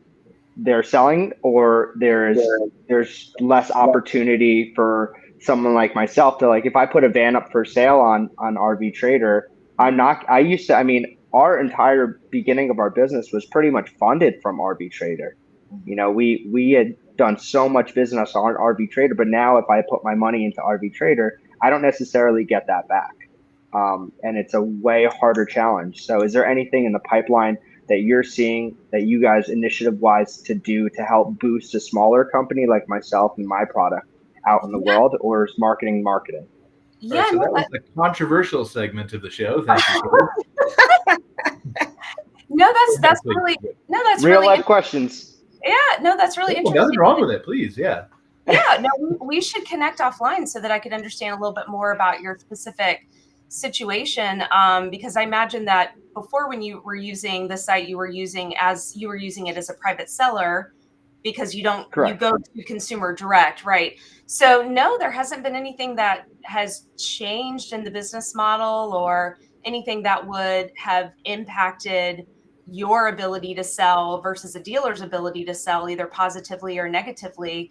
they're selling, or there's less opportunity for someone like myself to, like, if I put a van up for sale on RV Trader, our entire beginning of our business was pretty much funded from RV Trader. We had done so much business on RV Trader, but now if I put my money into RV Trader, I don't necessarily get that back. And it's a way harder challenge. So is there anything in the pipeline that you're seeing that you guys initiative-wise to do to help boost a smaller company like myself and my product out in the world, or is marketing? Yeah, so that was the controversial segment of the show. Thank you. that's really real life questions. Yeah, no, that's really interesting. Nothing wrong with it, please. Yeah. Yeah, no, we should connect offline so that I could understand a little bit more about your specific situation, because I imagine that before, when you were using the site, you were using it as a private seller, because you go to consumer direct, right? So no, there hasn't been anything that has changed in the business model or anything that would have impacted your ability to sell versus a dealer's ability to sell, either positively or negatively.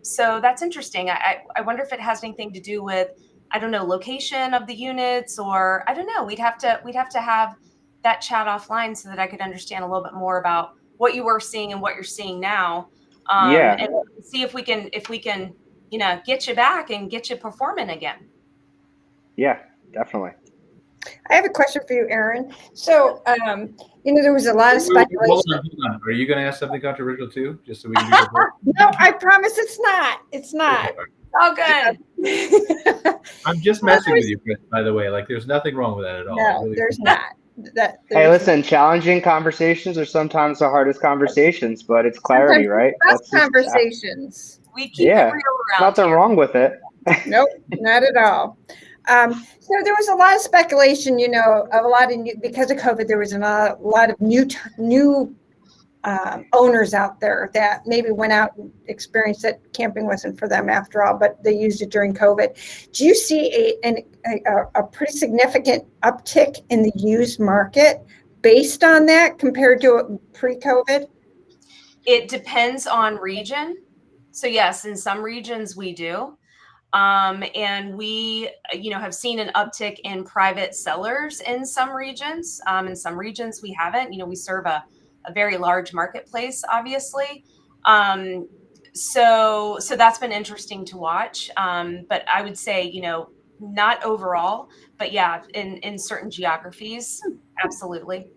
So that's interesting. I wonder if it has anything to do with, I don't know, location of the units, or I don't know. We'd have to have that chat offline so that I could understand a little bit more about what you were seeing and what you're seeing now. And see if we can get you back and get you performing again. Yeah, definitely. I have a question for you, Erin. So, there was a lot of speculation. Hold on. Are you going to ask something controversial too? Just so we can be No, I promise it's not. It's not. Oh, good. I'm just messing with you, Chris, by the way. Like, there's nothing wrong with that at all. No, really there's not. Hey, listen, challenging conversations are sometimes the hardest conversations, but it's clarity, right? That's conversations. We keep it real around nothing here. wrong with it. Nope, not at all. So there was a lot of speculation, because of COVID, there was a lot of new owners out there that maybe went out and experienced that camping wasn't for them after all, but they used it during COVID. Do you see a pretty significant uptick in the used market based on that compared to pre-COVID? It depends on region. So yes, in some regions we do. And we, have seen an uptick in private sellers in some regions. In some regions we haven't. We serve a a very large marketplace, obviously. So that's been interesting to watch. But I would say, not overall, but yeah, in certain geographies, absolutely.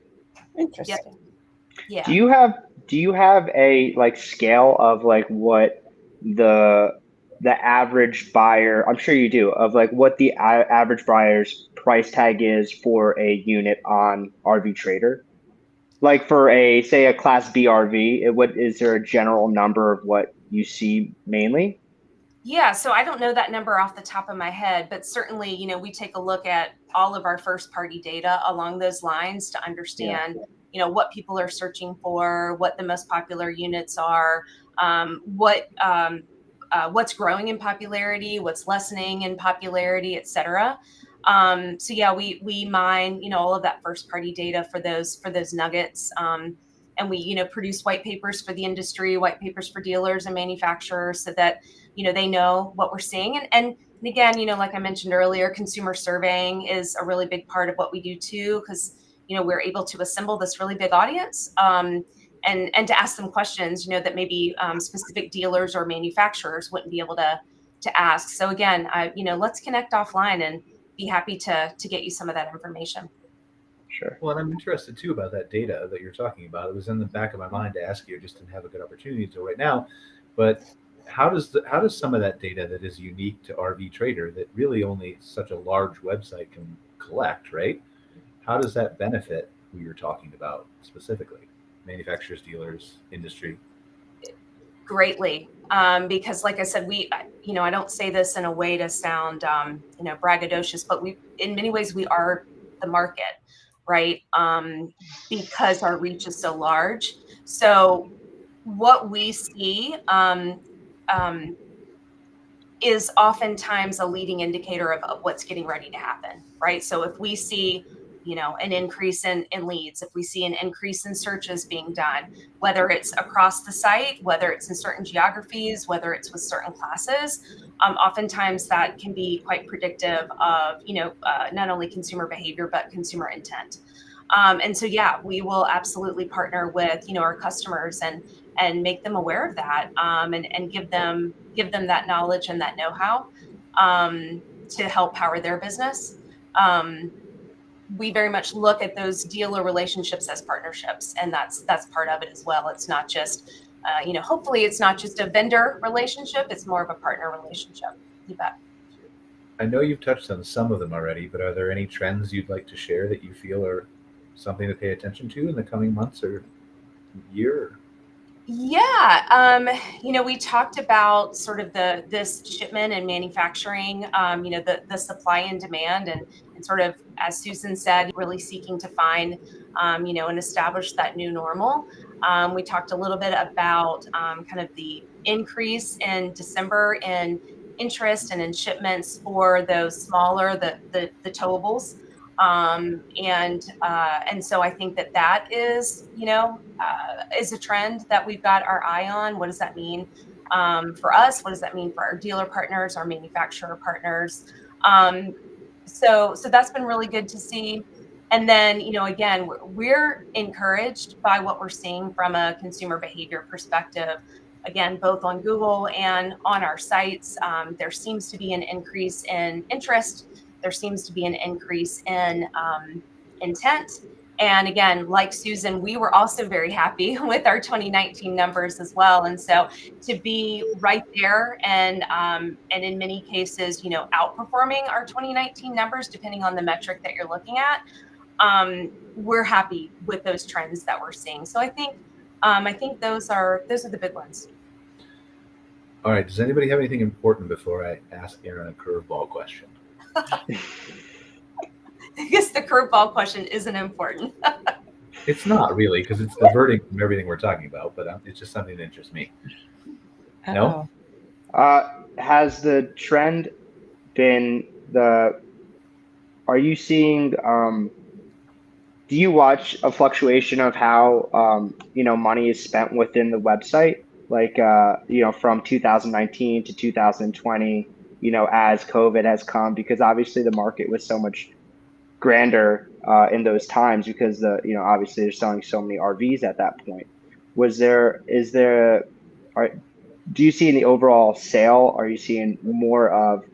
Interesting. Yeah. Do you have a like scale of like what the average buyer, I'm sure you do, of like what the average buyer's price tag is for a unit on RV Trader? Like for a, say, a Class B RV, what is there a general number of what you see mainly? Yeah, so I don't know that number off the top of my head, but certainly, we take a look at all of our first party data along those lines to understand, what people are searching for, what the most popular units are, what's growing in popularity, what's lessening in popularity, et cetera. So yeah, we mine, all of that first party data for those nuggets. And we, produce white papers for the industry, white papers for dealers and manufacturers so that they know what we're seeing. And again, like I mentioned earlier, consumer surveying is a really big part of what we do too, because, we're able to assemble this really big audience and to ask them questions, that maybe specific dealers or manufacturers wouldn't be able to ask. So again, let's connect offline and be happy to get you some of that information. Sure. Well, and I'm interested too about that data that you're talking about. It was in the back of my mind to ask you, just didn't have a good opportunity to right now. But how does some of that data that is unique to RV Trader, that really only such a large website can collect, right? How does that benefit who you're talking about specifically? Manufacturers, dealers, industry? Greatly, because like I said, I don't say this in a way to sound, braggadocious, but in many ways, we are the market, right? Because our reach is so large. So what we see is oftentimes a leading indicator of what's getting ready to happen, right? So if we see, an increase in leads, if we see an increase in searches being done, whether it's across the site, whether it's in certain geographies, whether it's with certain classes, oftentimes that can be quite predictive of, not only consumer behavior, but consumer intent. And so, yeah, we will absolutely partner with, our customers and make them aware of that, and give them that knowledge and that know-how to help power their business. We very much look at those dealer relationships as partnerships, and that's part of it as well. It's not just, hopefully it's not just a vendor relationship, it's more of a partner relationship. You bet. I know you've touched on some of them already, but are there any trends you'd like to share that you feel are something to pay attention to in the coming months or year? Yeah, we talked about sort of this shipment and manufacturing, the supply and demand, and sort of, as Susan said, really seeking to find, and establish that new normal. We talked a little bit about kind of the increase in December in interest and in shipments for those smaller, the towables. And so I think that is, is a trend that we've got our eye on. What does that mean for us? What does that mean for our dealer partners, our manufacturer partners? So that's been really good to see. And then, again, we're encouraged by what we're seeing from a consumer behavior perspective. Again, both on Google and on our sites, there seems to be an increase in interest. There seems to be an increase in intent. And again, like Susan, we were also very happy with our 2019 numbers as well. And so to be right there and in many cases, outperforming our 2019 numbers, depending on the metric that you're looking at, we're happy with those trends that we're seeing. So I think those are the big ones. All right. Does anybody have anything important before I ask Erin a curveball question? I guess the curveball question isn't important. It's not really, because it's diverting from everything we're talking about, but it's just something that interests me. No? Has the trend been are you seeing, do you watch a fluctuation of how, money is spent within the website? Like, from 2019 to 2020, as COVID has come, because obviously the market was so much grander in those times because obviously they're selling so many RVs at that point. Do you see in the overall sale, are you seeing more of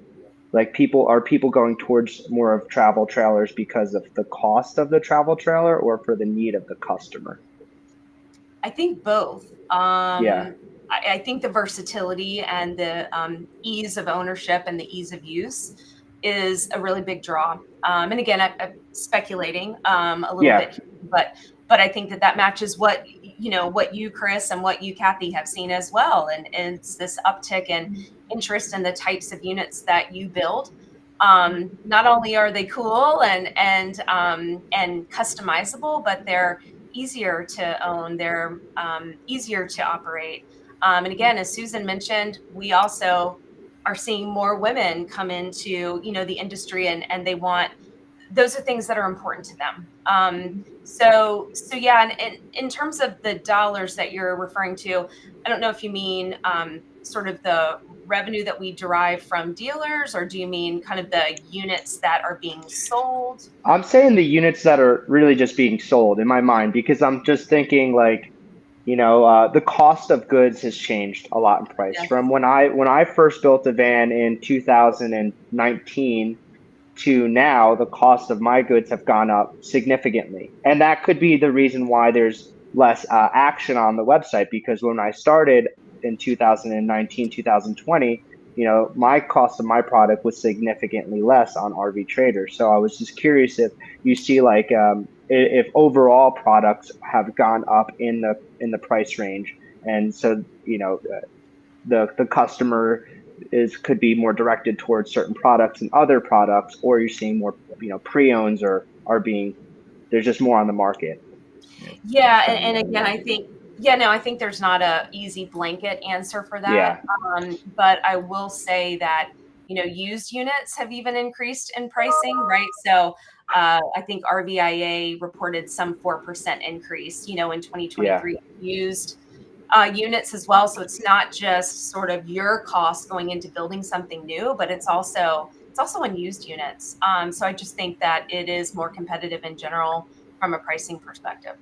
like people going towards more of travel trailers because of the cost of the travel trailer or for the need of the customer? I think both. Yeah. I think the versatility and the ease of ownership and the ease of use is a really big draw. And again, I'm speculating a little Yeah. bit, but I think that matches what you, Chris, and what you, Cathy, have seen as well. And it's this uptick in interest in the types of units that you build. Not only are they cool and customizable, but they're easier to own, they're easier to operate. And again, as Susan mentioned, we also are seeing more women come into the industry, and they want, those are things that are important to them. So yeah, and in terms of the dollars that you're referring to, I don't know if you mean sort of the revenue that we derive from dealers, or do you mean kind of the units that are being sold? I'm saying the units that are really just being sold in my mind, because I'm just thinking like, the cost of goods has changed a lot in price Yes. from when I first built a van in 2019 to now. The cost of my goods have gone up significantly, and that could be the reason why there's less action on the website, because when I started in 2019, 2020, my cost of my product was significantly less on RV Trader. So I was just curious if you see like if overall products have gone up in the price range, and so the customer could be more directed towards certain products and other products, or you're seeing more pre-owns or there's just more on the market. Yeah, and again, I think there's not a easy blanket answer for that. Yeah. But I will say that used units have even increased in pricing, right? So I think RVIA reported some 4% increase, in 2023 used units as well. So it's not just sort of your cost going into building something new, but it's also in used units. So I just think that it is more competitive in general from a pricing perspective.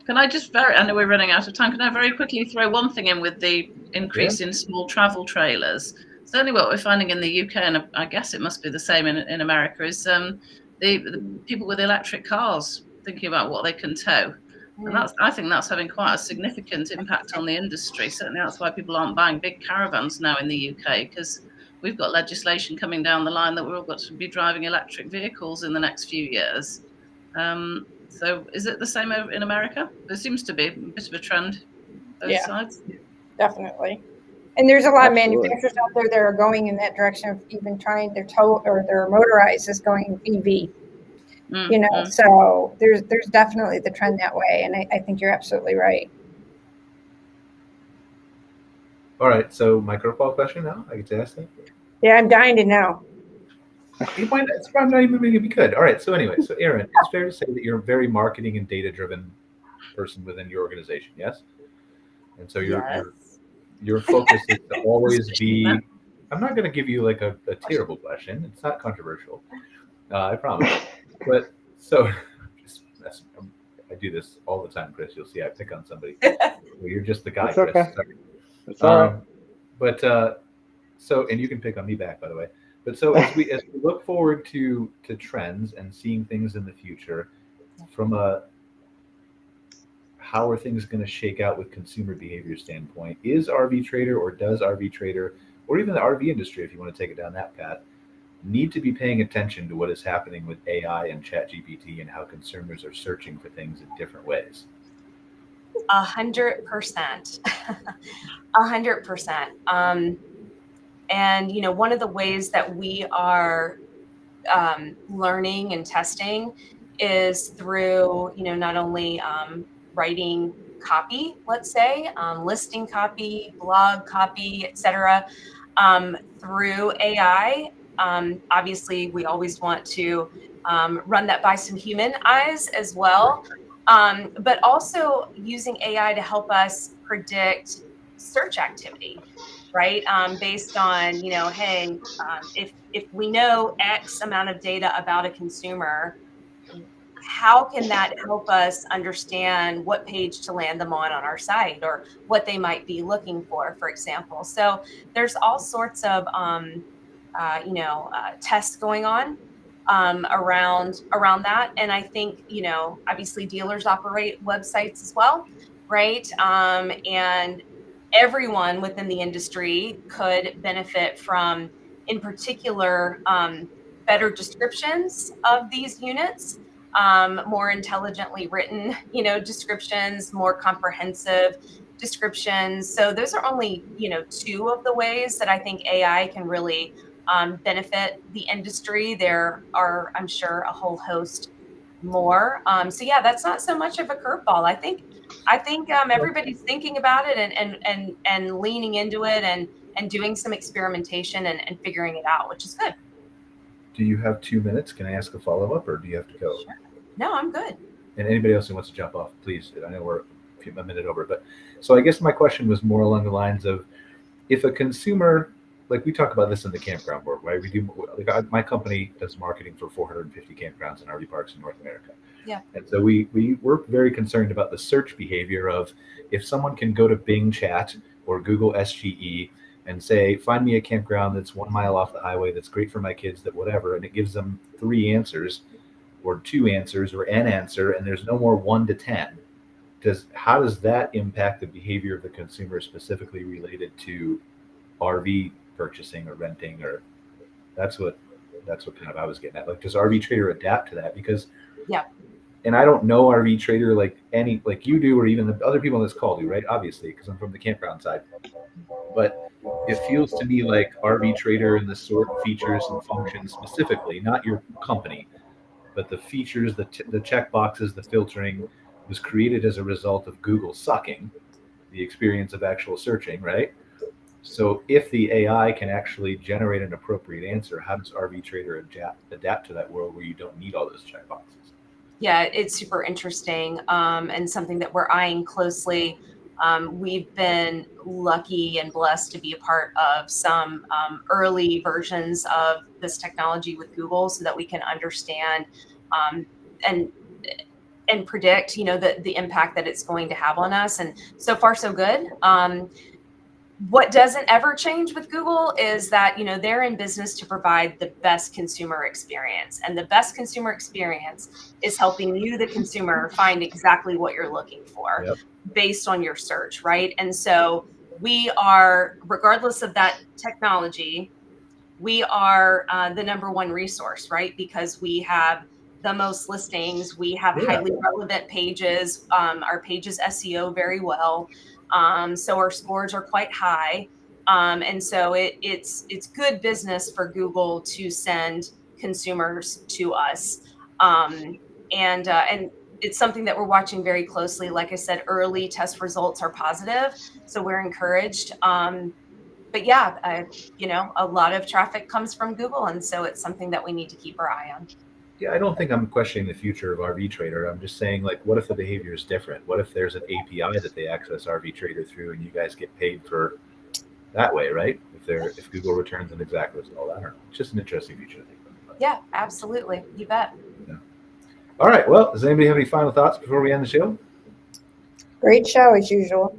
Can I just I know we're running out of time. Can I very quickly throw one thing in with the increase in small travel trailers? Certainly what we're finding in the UK, and I guess it must be the same in America, is the people with electric cars thinking about what they can tow. And I think that's having quite a significant impact on the industry. Certainly that's why people aren't buying big caravans now in the UK, because we've got legislation coming down the line that we're all got to be driving electric vehicles in the next few years. So is it the same over in America? There seems to be a bit of a trend both sides. Definitely. And there's a lot Absolutely. of manufacturers out there that are going in that direction of even trying their tow or their motorized is going EV. So there's definitely the trend that way. And I think you're absolutely right. All right. So my curveball question now, I get to ask that? Yeah, I'm dying to know. It's probably not even going to be good. All right. So anyway, Erin, it's fair to say that you're a very marketing and data-driven person within your organization, yes? And so your focus is to always be. I'm not going to give you like a terrible question. It's not controversial. I promise. But so, I do this all the time, Chris. You'll see I pick on somebody. Well, you're just the guy, That's Chris. okay. Sorry. That's all right. But and you can pick on me back, by the way. But so as we look forward to trends and seeing things in the future, from how are things going to shake out with consumer behavior standpoint, is RV Trader or does RV Trader or even the RV industry, if you want to take it down that path, need to be paying attention to what is happening with AI and ChatGPT and how consumers are searching for things in different ways? 100%. 100%. And one of the ways that we are learning and testing is through not only writing copy, let's say, listing copy, blog copy, etc., through AI. Obviously, we always want to run that by some human eyes as well, but also using AI to help us predict search activity. right? Based on, hey, if we know X amount of data about a consumer, how can that help us understand what page to land them on our site, or what they might be looking for example? So there's all sorts of, tests going on around that. And I think, obviously dealers operate websites as well, right? And everyone within the industry could benefit from, in particular, better descriptions of these units, more intelligently written, descriptions, more comprehensive descriptions. So those are only, two of the ways that I think AI can really benefit the industry. There are, I'm sure, a whole host more. So yeah, that's not so much of a curveball. I think everybody's thinking about it and leaning into it and doing some experimentation and figuring it out, which is good. Do you have 2 minutes? Can I ask a follow-up, or do you have to go? Sure. No, I'm good. And anybody else who wants to jump off, please. I know we're a minute over, but so I guess my question was more along the lines of, if a consumer, like we talk about this in the campground world, right? We do, like my company does marketing for 450 campgrounds and RV parks in North America. Yeah. And so we're very concerned about the search behavior of, if someone can go to Bing Chat or Google SGE and say, find me a campground that's 1 mile off the highway, that's great for my kids, that whatever, and it gives them 3 answers or 2 answers or an answer, and there's no more 1 to 10. How does that impact the behavior of the consumer, specifically related to RV purchasing or renting? Or that's what kind of I was getting at. Like, does RV Trader adapt to that? Because yeah, and I don't know RV Trader like you do, or even the other people on this call do, right? Obviously, because I'm from the campground side. But it feels to me like RV Trader and the sort of features and functions specifically, not your company, but the features, the check boxes, the filtering, was created as a result of Google sucking the experience of actual searching, right? So if the AI can actually generate an appropriate answer, how does RV Trader adapt to that world where you don't need all those check boxes? Yeah, it's super interesting, and something that we're eyeing closely. We've been lucky and blessed to be a part of some early versions of this technology with Google, so that we can understand and predict, the impact that it's going to have on us. And so far, so good. What doesn't ever change with Google is that, they're in business to provide the best consumer experience. And the best consumer experience is helping you, the consumer, find exactly what you're looking for. Yep. Based on your search, right? And so we are, regardless of that technology, we are the number one resource, right? Because we have the most listings, we have highly relevant pages, our pages SEO very well. So our scores are quite high. And so it's good business for Google to send consumers to us. And it's something that we're watching very closely. Like I said, early test results are positive, so we're encouraged. But yeah, a lot of traffic comes from Google, and so it's something that we need to keep our eye on. Yeah, I don't think I'm questioning the future of RV Trader. I'm just saying, like, what if the behavior is different? What if there's an API that they access RV Trader through, and you guys get paid for that way, right? If Google returns an exact result, I don't know. It's just an interesting future to think about. Yeah, absolutely. You bet. Yeah. All right. Well, does anybody have any final thoughts before we end the show? Great show as usual.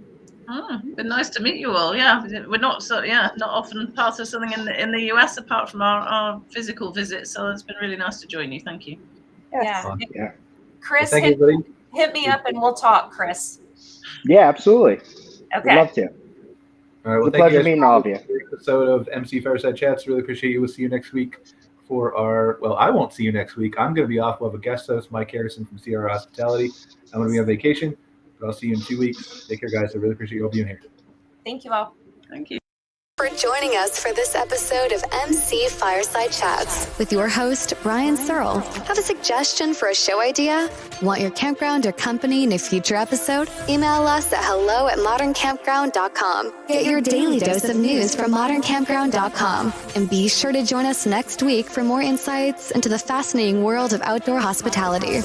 Been nice to meet you all. Yeah, we're not often part of something in the US apart from our physical visits. So it's been really nice to join you. Thank you. Yes. Yeah. Chris, well, hit me up and we'll talk, Chris. Yeah, absolutely. Okay. I'd love to. All right. Well, it's a pleasure meeting all of you. Episode of MC Fireside Chats. Really appreciate you. We'll see you next week for I won't see you next week. I'm going to be off. We'll have a guest host, Mike Harrison from CRVA Hospitality. I'm going to be on vacation. But I'll see you in 2 weeks. Take care, guys. I really appreciate you all being here. Thank you all. Thank you for joining us for this episode of MC Fireside Chats with your host, Brian Searl. Have a suggestion for a show idea? Want your campground or company in a future episode? Email us at hello@moderncampground.com. Get your daily dose of news from moderncampground.com. And be sure to join us next week for more insights into the fascinating world of outdoor hospitality.